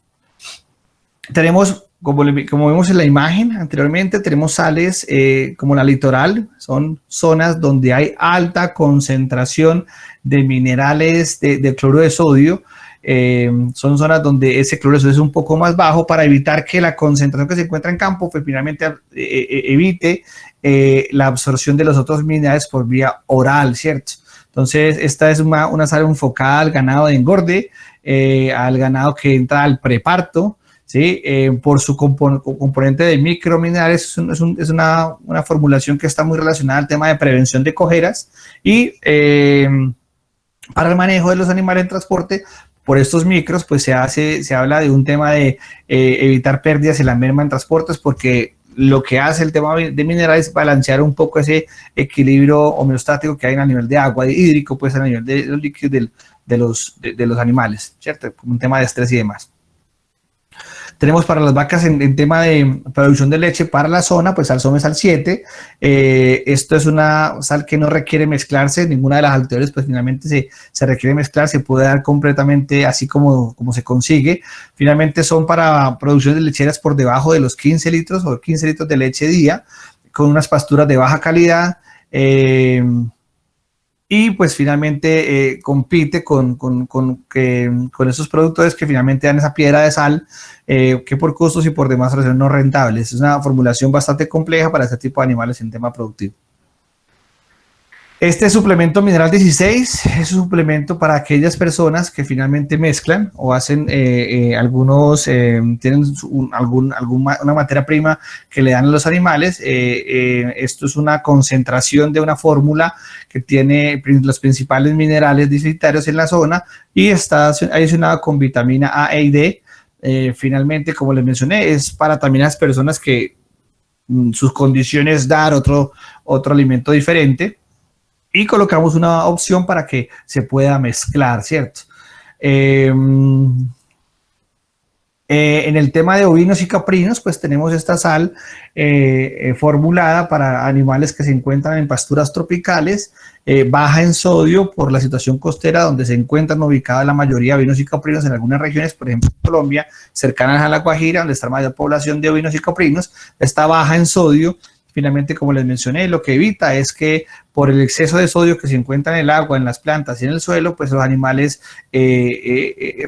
Tenemos, como vimos en la imagen anteriormente, tenemos sales como la litoral, son zonas donde hay alta concentración de minerales de cloruro de sodio, son zonas donde ese cloruro de sodio es un poco más bajo para evitar que la concentración que se encuentra en campo pues finalmente evite la absorción de los otros minerales por vía oral, ¿cierto? Entonces, esta es una sal enfocada al ganado de engorde, al ganado que entra al preparto, ¿sí? Por su componente de microminerales, es una formulación que está muy relacionada al tema de prevención de cojeras y para el manejo de los animales en transporte por estos micros, pues se habla de un tema de evitar pérdidas en la merma en transportes, porque lo que hace el tema de minerales es balancear un poco ese equilibrio homeostático que hay a nivel de agua, de hídrico, pues a nivel de los líquidos de los animales, ¿cierto? Como un tema de estrés y demás. Tenemos para las vacas en tema de producción de leche para la zona, pues Salsome Sal 7. Esto es una sal que no requiere mezclarse, ninguna de las anteriores pues finalmente se requiere mezclar, se puede dar completamente así como se consigue. Finalmente son para producción de lecheras por debajo de los 15 litros o 15 litros de leche día, con unas pasturas de baja calidad. Y pues finalmente compite con esos productores que finalmente dan esa piedra de sal que por costos y por demás son no rentables. Es una formulación bastante compleja para este tipo de animales en tema productivo. Este suplemento mineral 16 es un suplemento para aquellas personas que finalmente mezclan o hacen tienen una materia prima que le dan a los animales. Esto es una concentración de una fórmula que tiene los principales minerales deficitarios en la zona y está adicionado con vitamina A, E y D. Finalmente, como les mencioné, es para también las personas que sus condiciones dar otro alimento diferente. Y colocamos una opción para que se pueda mezclar, ¿cierto? En el tema de ovinos y caprinos, pues tenemos esta sal formulada para animales que se encuentran en pasturas tropicales, baja en sodio por la situación costera donde se encuentran ubicadas la mayoría de ovinos y caprinos en algunas regiones, por ejemplo en Colombia, cercanas a la Guajira, donde está la mayor población de ovinos y caprinos, está baja en sodio. Finalmente, como les mencioné, lo que evita es que por el exceso de sodio que se encuentra en el agua, en las plantas y en el suelo, pues los animales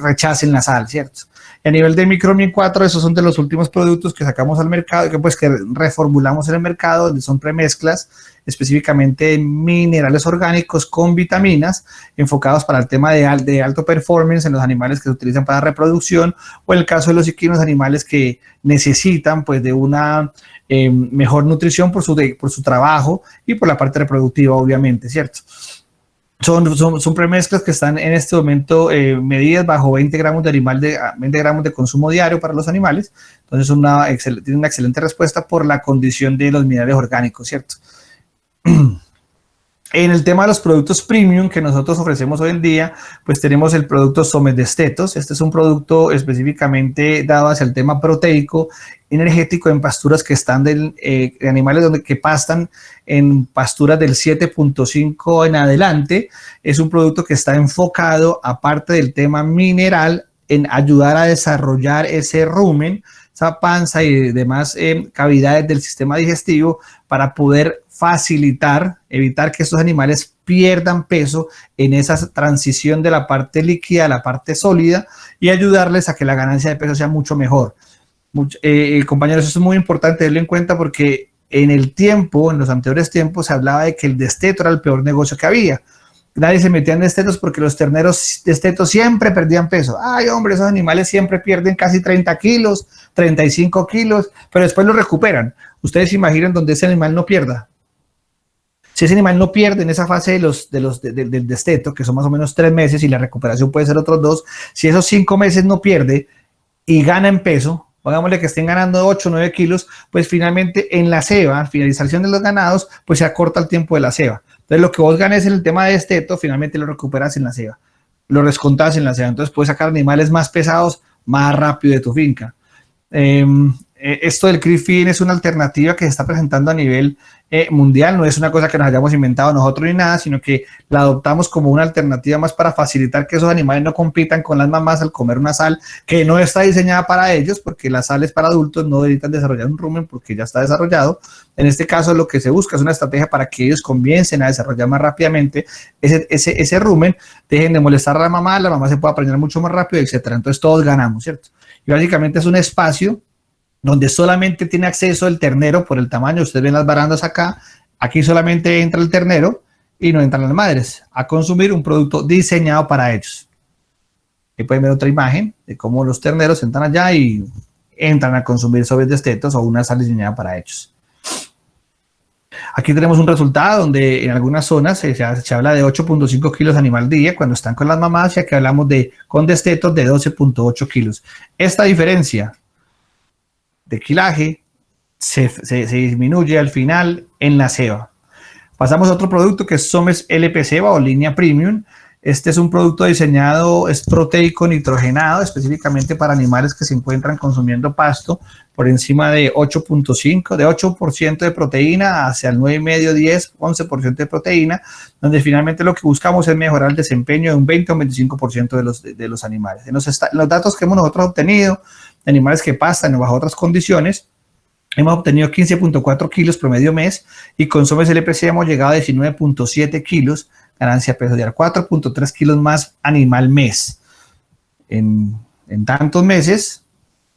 rechacen la sal, ¿cierto? Y a nivel de Micromin 4, esos son de los últimos productos que sacamos al mercado, que reformulamos en el mercado, donde son premezclas, específicamente minerales orgánicos con vitaminas, enfocados para el tema de alto performance en los animales que se utilizan para reproducción, o en el caso de los equinos, animales que necesitan pues de una mejor nutrición por su trabajo y por la parte reproductiva, obviamente, ¿cierto? Son premezclas que están en este momento medidas bajo 20 gramos de consumo diario para los animales. Entonces tiene una excelente respuesta por la condición de los minerales orgánicos, ¿cierto? En el tema de los productos premium que nosotros ofrecemos hoy en día, pues tenemos el producto Somedestetos. Este es un producto específicamente dado hacia el tema proteico, energético en pasturas que están de animales que pastan en pasturas del 7.5 en adelante. Es un producto que está enfocado, aparte del tema mineral, en ayudar a desarrollar ese rumen, esa panza y demás cavidades del sistema digestivo para poder evitar que estos animales pierdan peso en esa transición de la parte líquida a la parte sólida y ayudarles a que la ganancia de peso sea mucho mejor. Compañeros, eso es muy importante tenerlo en cuenta porque en los anteriores tiempos se hablaba de que el desteto era el peor negocio que había. Nadie se metía en destetos porque los terneros destetos siempre perdían peso. Ay, hombre, esos animales siempre pierden casi 30 kilos, 35 kilos, pero después lo recuperan. Ustedes se imaginan donde ese animal no pierda. Si ese animal no pierde en esa fase del desteto, que son más o menos 3 meses y la recuperación puede ser otros 2, si esos 5 meses no pierde y gana en peso, pongámosle que estén ganando 8 o 9 kilos, pues finalmente en la ceba, finalización de los ganados, pues se acorta el tiempo de la ceba. Entonces lo que vos ganes en el tema de desteto, finalmente lo recuperas en la ceba, lo descontás en la ceba, entonces puedes sacar animales más pesados más rápido de tu finca. Esto del CRISP feeding es una alternativa que se está presentando a nivel mundial, no es una cosa que nos hayamos inventado nosotros ni nada, sino que la adoptamos como una alternativa más para facilitar que esos animales no compitan con las mamás al comer una sal que no está diseñada para ellos, porque la sal es para adultos, no necesitan desarrollar un rumen porque ya está desarrollado. En este caso lo que se busca es una estrategia para que ellos comiencen a desarrollar más rápidamente ese rumen, dejen de molestar a la mamá se puede aprender mucho más rápido, etcétera. Entonces todos ganamos, ¿cierto? Y básicamente es un espacio donde solamente tiene acceso el ternero por el tamaño. Ustedes ven las barandas acá, aquí solamente entra el ternero y no entran las madres a consumir un producto diseñado para ellos. Aquí pueden ver otra imagen de cómo los terneros entran allá y entran a consumir Somedestetos o una sal diseñada para ellos. Aquí tenemos un resultado donde en algunas zonas se habla de 8.5 kilos animal día cuando están con las mamás, y aquí hablamos con destetos de 12.8 kilos. Esta diferencia de kilaje se disminuye al final en la ceba. Pasamos a otro producto que es Somes LP Ceba o línea premium. Este es un producto diseñado, es proteico nitrogenado, específicamente para animales que se encuentran consumiendo pasto por encima de 8.5, de 8% de proteína hacia el 9,5, 10, 11% de proteína, donde finalmente lo que buscamos es mejorar el desempeño de un 20 o un 25% de los animales. En los datos que hemos nosotros obtenido de animales que pastan bajo otras condiciones, hemos obtenido 15.4 kilos promedio mes y con Somes LPC hemos llegado a 19.7 kilos ganancia peso diario, 4.3 kilos más animal mes. En tantos meses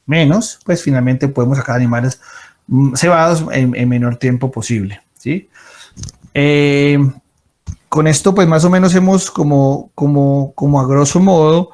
menos, pues finalmente podemos sacar animales cebados en menor tiempo posible, ¿sí? Con esto, pues más o menos hemos como a grosso modo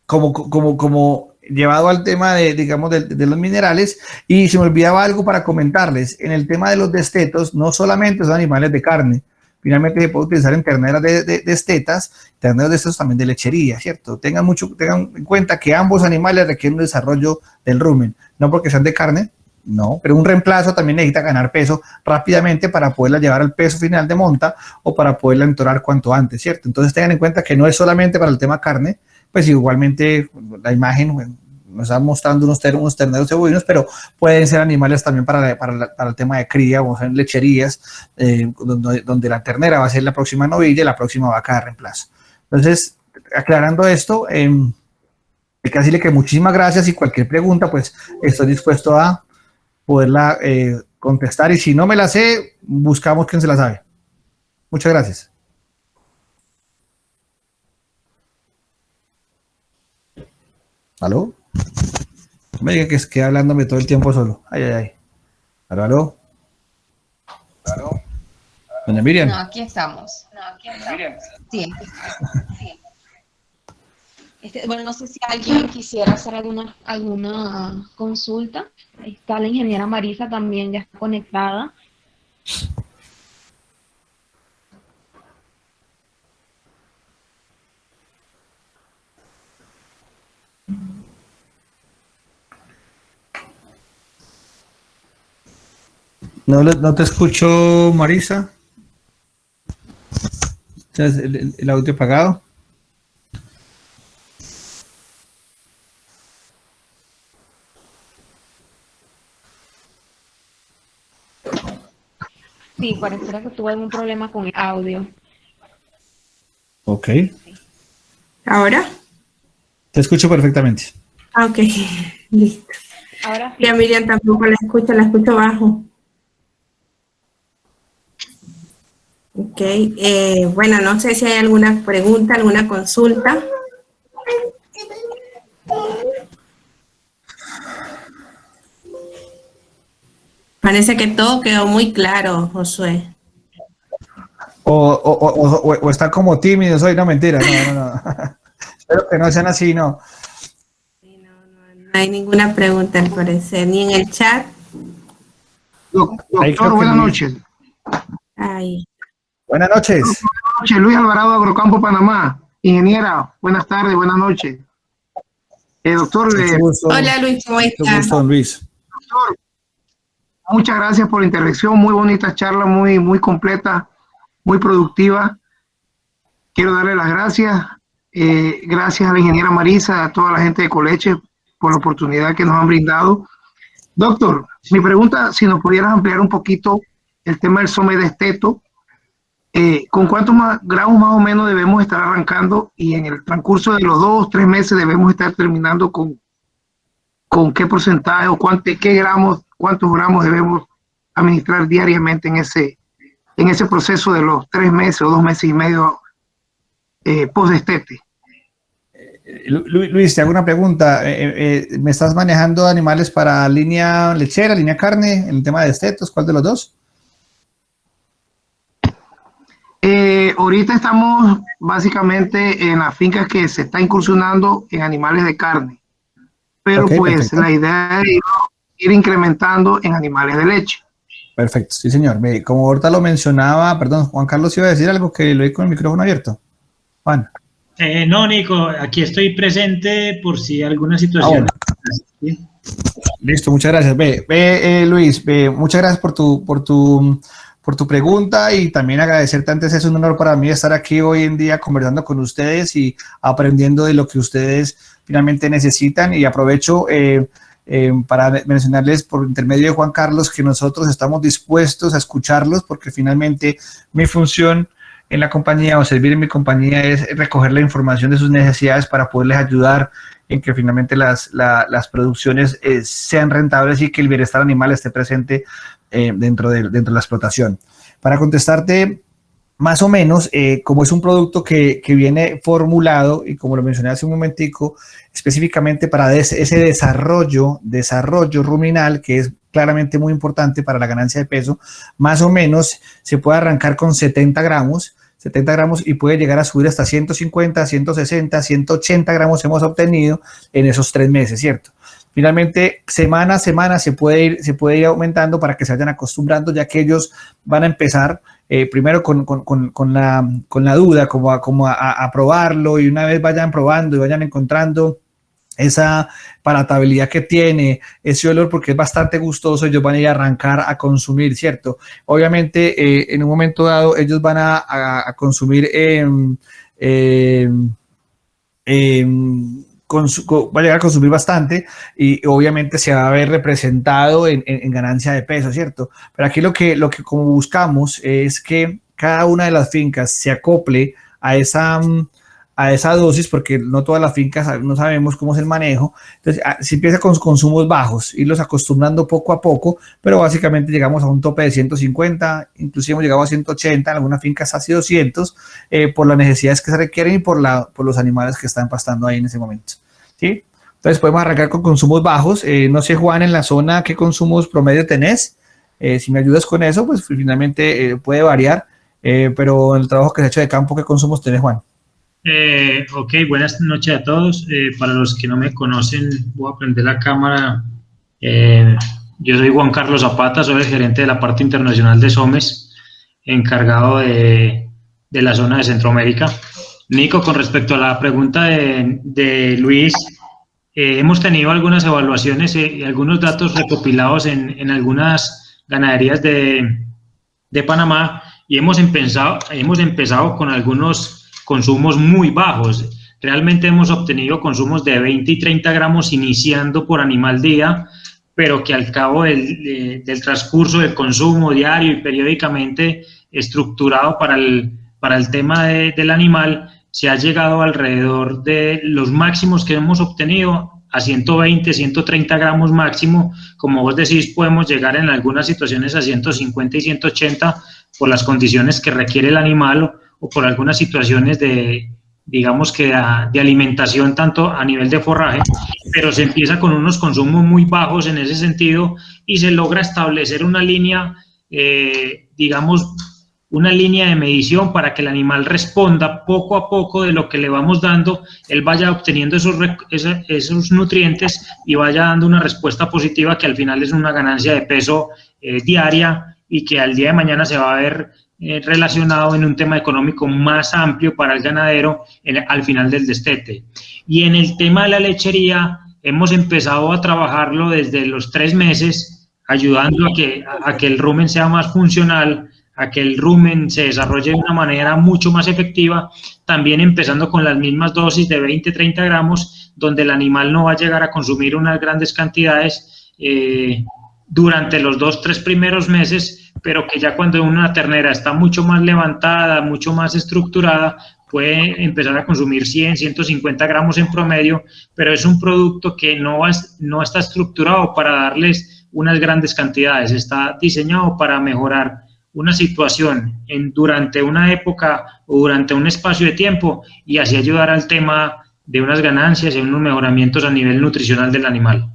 como llevado al tema de los minerales. Y se me olvidaba algo para comentarles. En el tema de los destetos, no solamente son animales de carne, finalmente se puede utilizar en terneras de destetas, terneros de estos también de lechería, ¿cierto? Tengan en cuenta que ambos animales requieren un desarrollo del rumen, no porque sean de carne, no, pero un reemplazo también necesita ganar peso rápidamente para poderla llevar al peso final de monta o para poderla entorar cuanto antes, ¿cierto? Entonces tengan en cuenta que no es solamente para el tema carne, pues igualmente la imagen, bueno, nos está mostrando unos terneros cebollinos, pero pueden ser animales también para el tema de cría, o en lecherías, donde la ternera va a ser la próxima novilla y la próxima vaca de reemplazo. Entonces, aclarando esto, casi le que muchísimas gracias, y cualquier pregunta, pues estoy dispuesto a poderla contestar, y si no me la sé, buscamos quién se la sabe. Muchas gracias. ¿Aló? No me diga que queda hablándome todo el tiempo solo. Ay, ay, ay. ¿Aló, aló? ¿Aló? Doña Miriam. No, aquí estamos. Sí, aquí estamos. Sí. Bueno, no sé si alguien quisiera hacer alguna consulta. Ahí está la ingeniera Marisa, también ya está conectada. No te escucho, Marisa. ¿El audio apagado? Sí, pareciera que tuve algún problema con el audio. Ok. ¿Ahora? Te escucho perfectamente. Ah, ok, listo. Ahora sí. Ya Miriam tampoco la escucho bajo. Ok, bueno, no sé si hay alguna pregunta, alguna consulta. Parece que todo quedó muy claro, Josué. O están como tímidos hoy, no, mentira, no. Espero que no sean así, no. No hay ninguna pregunta al parecer, ni en el chat. Doctor, buenas noches. Ay. Buenas noches. Buenas noches, Luis Alvarado, Agrocampo, Panamá. Ingeniera, buenas tardes, buenas noches. Doctor, Hola Luis, ¿cómo estás? Mucho gusto, Luis. doctor, muchas gracias por la intervención, muy bonita charla, muy completa, muy productiva. Quiero darle las gracias. Gracias a la ingeniera Marisa, a toda la gente de Coleche por la oportunidad que nos han brindado. Doctor, mi pregunta, si nos pudieras ampliar un poquito el tema del somedesteto, ¿con cuántos gramos más o menos debemos estar arrancando, y en el transcurso de los 2 o 3 meses debemos estar terminando con qué porcentaje o cuántos gramos debemos administrar diariamente en ese proceso de los 3 meses o 2 meses y medio post-destete? Luis, te hago una pregunta. ¿Me estás manejando animales para línea lechera, línea carne, en el tema de destetos? ¿Cuál de los dos? Ahorita estamos básicamente en las fincas que se está incursionando en animales de carne, pero Okay, pues perfecto. la idea es ir incrementando en animales de leche. Perfecto, sí señor. Como ahorita lo mencionaba, perdón, Juan Carlos iba a decir algo que lo oí con el micrófono abierto. Juan. No, Nico, aquí estoy presente por si alguna situación. Bueno. Listo, muchas gracias. Luis, muchas gracias por tu pregunta, y también agradecerte antes. Es un honor para mí estar aquí hoy en día conversando con ustedes y aprendiendo de lo que ustedes finalmente necesitan, y aprovecho para mencionarles por intermedio de Juan Carlos que nosotros estamos dispuestos a escucharlos, porque finalmente mi función en la compañía, o servir en mi compañía, es recoger la información de sus necesidades para poderles ayudar en que finalmente las producciones sean rentables y que el bienestar animal esté presente dentro de la explotación. Para contestarte, más o menos, como es un producto que viene formulado, y como lo mencioné hace un momentico, específicamente para ese desarrollo ruminal, que es claramente muy importante para la ganancia de peso, más o menos se puede arrancar con 70 gramos, y puede llegar a subir hasta 150, 160, 180 gramos hemos obtenido en esos 3 meses, ¿cierto? Finalmente, semana a semana se puede ir aumentando para que se vayan acostumbrando, ya que ellos van a empezar primero con la duda, como a probarlo, y una vez vayan probando y vayan encontrando esa palatabilidad que tiene, ese olor, porque es bastante gustoso, ellos van a ir a arrancar a consumir, ¿cierto? Obviamente, en un momento dado, ellos van a consumir va a llegar a consumir bastante y obviamente se va a ver representado en ganancia de peso, ¿cierto? Pero aquí lo que como buscamos es que cada una de las fincas se acople a esa dosis, porque no todas las fincas no sabemos cómo es el manejo. Entonces, se empieza con consumos bajos, irlos acostumbrando poco a poco, pero básicamente llegamos a un tope de 150, inclusive hemos llegado a 180, en algunas fincas casi 200, por las necesidades que se requieren y por los animales que están pastando ahí en ese momento, ¿sí? Entonces, podemos arrancar con consumos bajos. No sé, Juan, en la zona, ¿qué consumos promedio tenés? Si me ayudas con eso, pues finalmente puede variar, pero en el trabajo que se ha hecho de campo, ¿qué consumos tenés, Juan? Ok, buenas noches a todos. Para los que no me conocen, voy a prender la cámara. Yo soy Juan Carlos Zapata, soy el gerente de la parte internacional de SOMES, encargado de la zona de Centroamérica. Nico, con respecto a la pregunta de Luis, hemos tenido algunas evaluaciones y algunos datos recopilados en algunas ganaderías de Panamá, y hemos empezado con algunos consumos muy bajos. Realmente hemos obtenido consumos de 20 y 30 gramos iniciando por animal día, pero que al cabo del transcurso del consumo diario y periódicamente estructurado para el tema del animal, se ha llegado alrededor de los máximos que hemos obtenido a 120, 130 gramos máximo. Como vos decís, podemos llegar en algunas situaciones a 150 y 180 por las condiciones que requiere el animal o por algunas situaciones de alimentación, tanto a nivel de forraje, pero se empieza con unos consumos muy bajos en ese sentido y se logra establecer una línea, una línea de medición para que el animal responda poco a poco de lo que le vamos dando, él vaya obteniendo esos nutrientes y vaya dando una respuesta positiva que al final es una ganancia de peso diaria y que al día de mañana se va a ver relacionado en un tema económico más amplio para el ganadero al final del destete. Y en el tema de la lechería hemos empezado a trabajarlo desde los 3 meses, ayudando a que el rumen sea más funcional, a que el rumen se desarrolle de una manera mucho más efectiva, también empezando con las mismas dosis de 20-30 gramos, donde el animal no va a llegar a consumir unas grandes cantidades durante los 2-3 primeros meses, pero que ya cuando una ternera está mucho más levantada, mucho más estructurada, puede empezar a consumir 100, 150 gramos en promedio, pero es un producto que no está estructurado para darles unas grandes cantidades, está diseñado para mejorar una situación durante una época o durante un espacio de tiempo y así ayudar al tema de unas ganancias y unos mejoramientos a nivel nutricional del animal.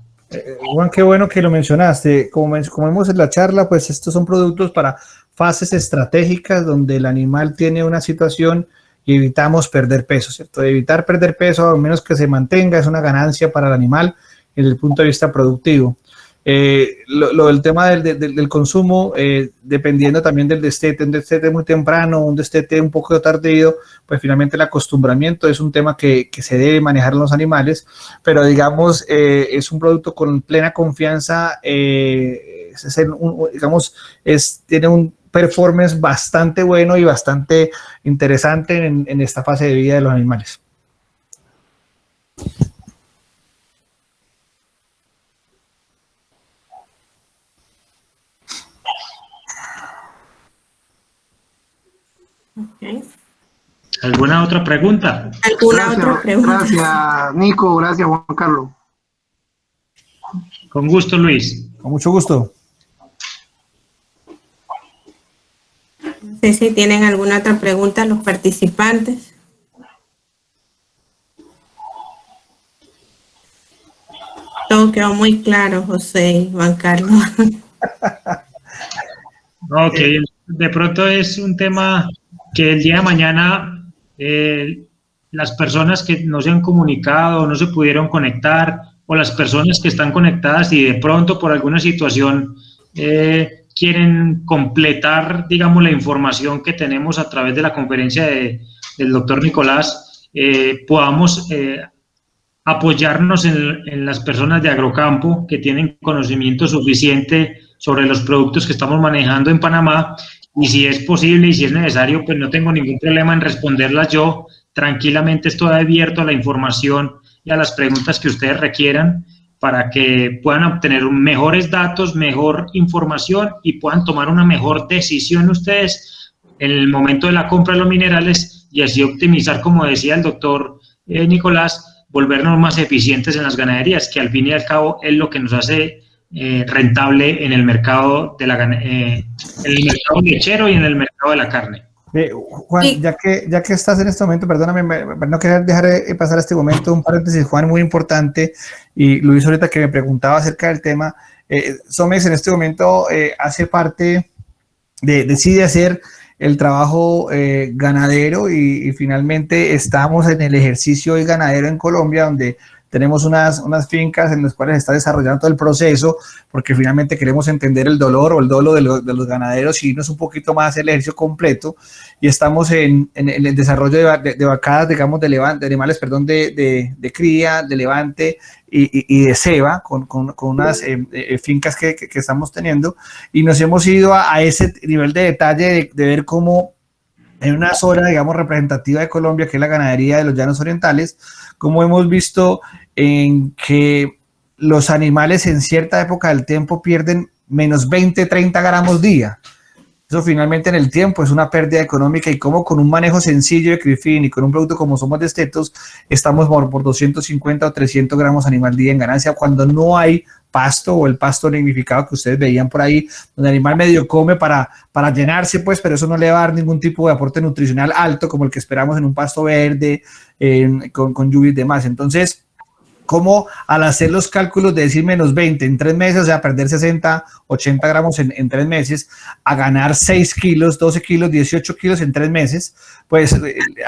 Juan, qué bueno que lo mencionaste. Como vemos en la charla, pues estos son productos para fases estratégicas donde el animal tiene una situación y evitamos perder peso, ¿cierto? Evitar perder peso, al menos que se mantenga, es una ganancia para el animal desde el punto de vista productivo. Del tema del consumo, dependiendo también del destete, un destete muy temprano, un destete un poco tardío, pues finalmente el acostumbramiento es un tema que se debe manejar en los animales, pero digamos, es un producto con plena confianza, tiene un performance bastante bueno y bastante interesante en esta fase de vida de los animales. Okay. ¿Alguna otra pregunta? Otra pregunta? Gracias, Nico. Gracias, Juan Carlos. Con gusto, Luis. Con mucho gusto. No sé si tienen alguna otra pregunta los participantes. Todo quedó muy claro, José y Juan Carlos. Ok, de pronto es un tema que el día de mañana las personas que no se han comunicado, no se pudieron conectar, o las personas que están conectadas y de pronto por alguna situación quieren completar, digamos, la información que tenemos a través de la conferencia del doctor Nicolás, podamos apoyarnos en las personas de Agrocampo que tienen conocimiento suficiente sobre los productos que estamos manejando en Panamá, y si es posible y si es necesario, pues no tengo ningún problema en responderlas yo tranquilamente estoy abierto a la información y a las preguntas que ustedes requieran para que puedan obtener mejores datos, mejor información y puedan tomar una mejor decisión ustedes en el momento de la compra de los minerales y así optimizar, como decía el doctor Nicolás, volvernos más eficientes en las ganaderías, que al fin y al cabo es lo que nos hace rentable en el mercado en el mercado lechero y en el mercado de la carne. Juan, sí. ya que estás en este momento, perdóname, no quería dejar pasar este momento, un paréntesis, Juan, muy importante, y Luis ahorita que me preguntaba acerca del tema, Somex en este momento hace parte, decide hacer el trabajo ganadero y finalmente estamos en el ejercicio de ganadero en Colombia, donde tenemos unas fincas en las cuales se está desarrollando todo el proceso, porque finalmente queremos entender el dolor o el dolo de los ganaderos y irnos un poquito más el ejercicio completo, y estamos en el desarrollo de vacadas, digamos, de animales, perdón, de cría, de levante y de ceba, con unas fincas que estamos teniendo, y nos hemos ido a ese nivel de detalle de ver cómo en una zona, digamos, representativa de Colombia, que es la ganadería de los Llanos Orientales, como hemos visto en que los animales en cierta época del tiempo pierden menos 20, 30 gramos día. Eso finalmente en el tiempo es una pérdida económica, y como con un manejo sencillo de CRIFIN y con un producto como Somos Destetos, estamos por 250 o 300 gramos animal día en ganancia, cuando no hay pasto o el pasto lignificado que ustedes veían por ahí, donde el animal medio come para llenarse, pues, pero eso no le va a dar ningún tipo de aporte nutricional alto como el que esperamos en un pasto verde, con lluvia y demás. Entonces, como al hacer los cálculos de decir menos 20 en 3 meses, o sea, perder 60, 80 gramos en 3 meses, a ganar 6 kilos, 12 kilos, 18 kilos en 3 meses, pues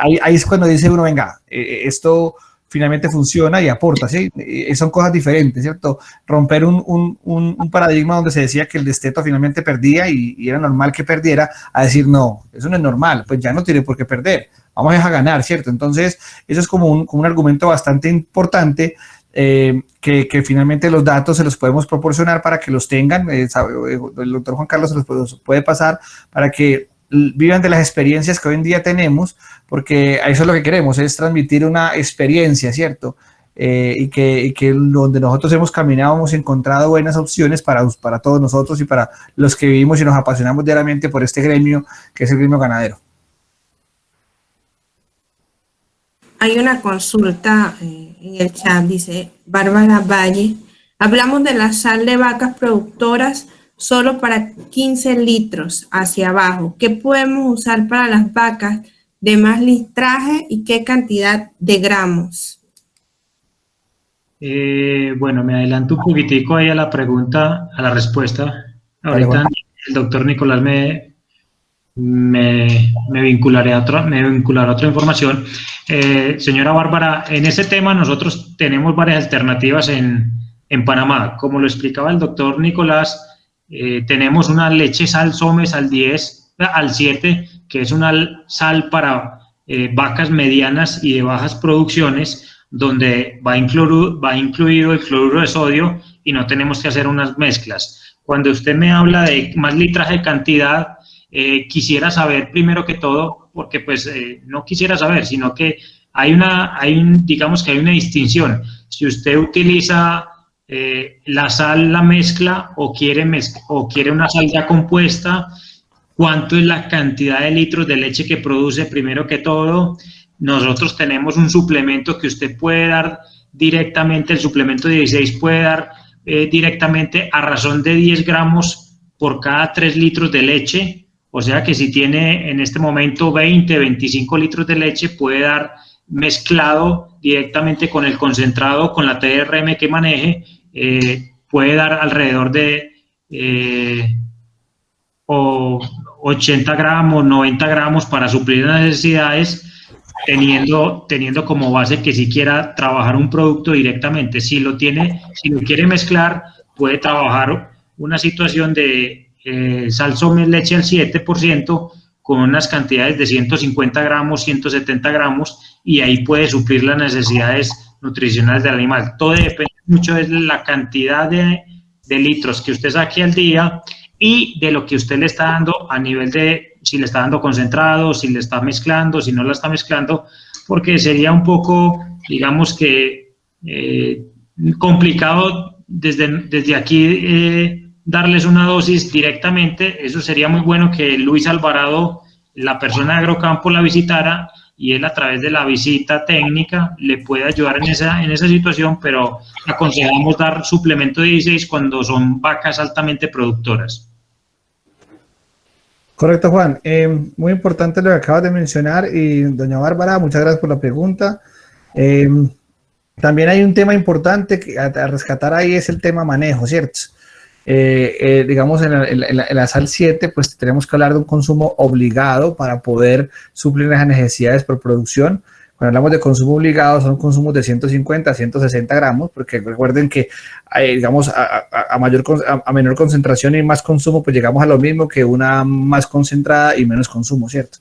ahí es cuando dice uno, venga, esto finalmente funciona y aporta, ¿sí? Son cosas diferentes, ¿cierto? Romper un paradigma donde se decía que el desteto finalmente perdía y era normal que perdiera, a decir, no, eso no es normal, pues ya no tiene por qué perder, vamos a ganar, ¿cierto? Entonces, eso es como un argumento bastante importante, que finalmente los datos se los podemos proporcionar para que los tengan, el doctor Juan Carlos se los puede pasar para que vivan de las experiencias que hoy en día tenemos, porque a eso es lo que queremos, es transmitir una experiencia, ¿cierto? Y que donde nosotros hemos caminado hemos encontrado buenas opciones para todos nosotros y para los que vivimos y nos apasionamos diariamente por este gremio, que es el gremio ganadero. Hay una consulta en el chat, dice Bárbara Valle, hablamos de la sal de vacas productoras solo para 15 litros hacia abajo. ¿Qué podemos usar para las vacas de más litraje y qué cantidad de gramos? Bueno, me adelanto un poquitico ahí a la pregunta, a la respuesta. Ahorita el doctor Nicolás me vinculará a otra información. Señora Bárbara, en ese tema nosotros tenemos varias alternativas en Panamá. Como lo explicaba el doctor Nicolás, tenemos una leche sal Somex al 7, que es una sal para vacas medianas y de bajas producciones, donde va incluido el cloruro de sodio y no tenemos que hacer unas mezclas. Cuando usted me habla de más litraje de cantidad, quisiera saber primero que todo, porque pues no quisiera saber, sino que digamos que hay una distinción. Si usted utiliza la sal, la mezcla, o quiere una sal ya compuesta, cuánto es la cantidad de litros de leche que produce. Primero que todo, nosotros tenemos un suplemento que usted puede dar directamente, el suplemento 16 puede dar directamente a razón de 10 gramos por cada 3 litros de leche, o sea que si tiene en este momento 20, 25 litros de leche, puede dar mezclado directamente con el concentrado, con la TRM que maneje, puede dar alrededor de 80 gramos, 90 gramos para suplir las necesidades, teniendo como base que si quiera trabajar un producto directamente. Si lo quiere mezclar, puede trabajar una situación de sal Somex leche al 7%, con unas cantidades de 150 gramos, 170 gramos, y ahí puede suplir las necesidades nutricionales del animal. Todo depende mucho de la cantidad de litros que usted saque al día y de lo que usted le está dando a nivel de si le está dando concentrado, si le está mezclando, si no la está mezclando, porque sería un poco, digamos que, complicado desde aquí darles una dosis directamente. Eso sería muy bueno que Luis Alvarado, la persona de Agrocampo, la visitara y él a través de la visita técnica le puede ayudar en esa situación, pero aconsejamos dar suplemento 16 cuando son vacas altamente productoras. Correcto, Juan. Muy importante lo que acabas de mencionar y doña Bárbara, muchas gracias por la pregunta. También hay un tema importante que a rescatar ahí, es el tema manejo, ¿cierto? Digamos en la SAL 7, pues tenemos que hablar de un consumo obligado para poder suplir las necesidades por producción. Cuando hablamos de consumo obligado, son consumos de 150 a 160 gramos, porque recuerden que, digamos, a menor concentración y más consumo, pues llegamos a lo mismo que una más concentrada y menos consumo, ¿cierto?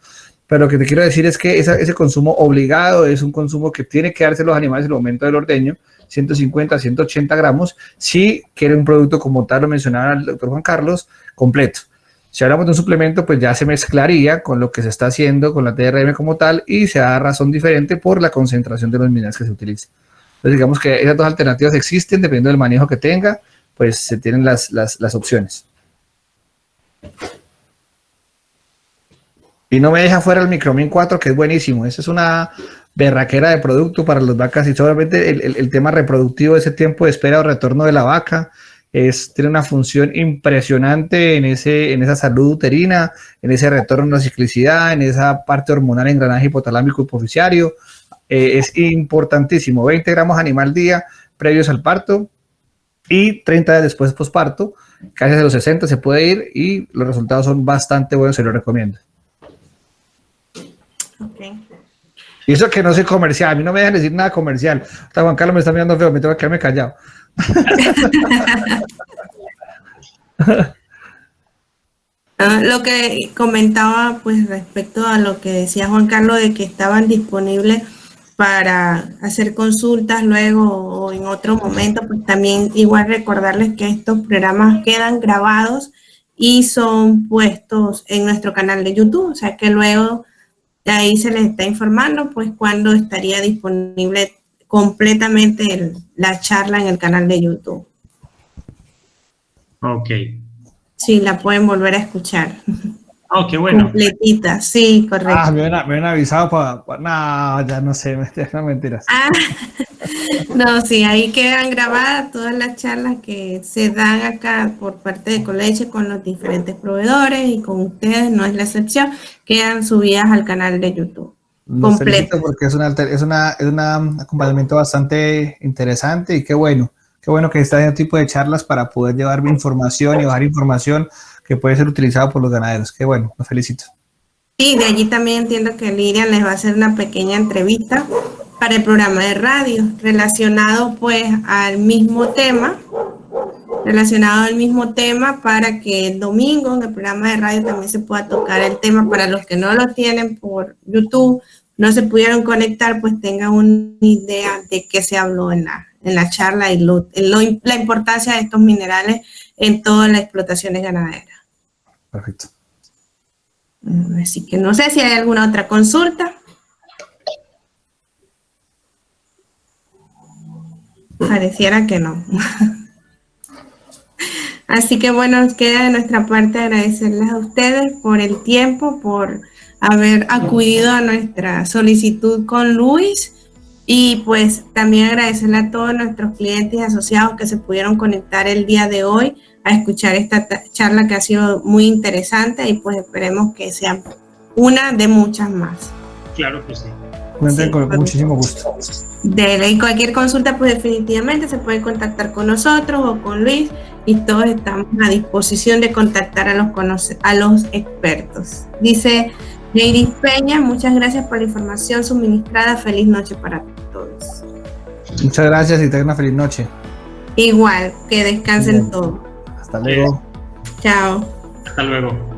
Pero lo que te quiero decir es que ese consumo obligado es un consumo que tiene que darse los animales en el momento del ordeño, 150 a 180 gramos, si quiere un producto como tal, lo mencionaba el doctor Juan Carlos, completo. Si hablamos de un suplemento, pues ya se mezclaría con lo que se está haciendo con la TRM como tal y se da razón diferente por la concentración de los minerales que se utiliza. Entonces, digamos que esas dos alternativas existen, dependiendo del manejo que tenga, pues se tienen las opciones. Y no me deja fuera el Micromin 4, que es buenísimo. Esa es una berraquera de producto para las vacas y solamente el tema reproductivo, ese tiempo de espera o retorno de la vaca, tiene una función impresionante en esa salud uterina, en ese retorno a la ciclicidad, en esa parte hormonal, engranaje hipotalámico hipoficiario. Es importantísimo. 20 gramos animal día previos al parto y 30 días después de posparto. Casi a los 60 se puede ir y los resultados son bastante buenos, se lo recomiendo. Okay. Y eso que no soy comercial, a mí no me dejan decir nada comercial. Hasta Juan Carlos me está mirando feo, me tengo que quedarme callado. Lo que comentaba, pues respecto a lo que decía Juan Carlos, de que estaban disponibles para hacer consultas luego o en otro momento, pues también igual recordarles que estos programas quedan grabados y son puestos en nuestro canal de YouTube, o sea que luego ahí se les está informando pues cuándo estaría disponible completamente la charla en el canal de YouTube. Ok. Sí, la pueden volver a escuchar. Oh, qué bueno. Completita, sí, correcto. Me habían avisado para... No, ya no sé, no mentiras. No, sí, ahí quedan grabadas todas las charlas que se dan acá por parte de Coleche con los diferentes proveedores y con ustedes, no es la excepción, quedan subidas al canal de YouTube. Los felicito porque es un acompañamiento bastante interesante y qué bueno que está en este tipo de charlas para poder llevar información y bajar información que puede ser utilizado por los ganaderos. Qué bueno, los felicito. Sí, de allí también entiendo que Lilian les va a hacer una pequeña entrevista para el programa de radio relacionado pues al mismo tema, para que el domingo en el programa de radio también se pueda tocar el tema para los que no lo tienen por YouTube, no se pudieron conectar, pues tengan una idea de qué se habló en la charla y la importancia de estos minerales en todas las explotaciones ganaderas. Perfecto. Así que no sé si hay alguna otra consulta. Pareciera que no. Así que bueno, queda de nuestra parte agradecerles a ustedes por el tiempo, por haber acudido a nuestra solicitud con Luis y pues también agradecerle a todos nuestros clientes y asociados que se pudieron conectar el día de hoy a escuchar esta charla que ha sido muy interesante y pues esperemos que sea una de muchas más. Claro que sí. Sí, con muchísimo gusto. Y cualquier consulta, pues definitivamente se puede contactar con nosotros o con Luis y todos estamos a disposición de contactar a los expertos. Dice Lady Peña, muchas gracias por la información suministrada. Feliz noche para todos. Muchas gracias y tengan una feliz noche. Igual, que descansen todos. Hasta luego. Chao. Hasta luego.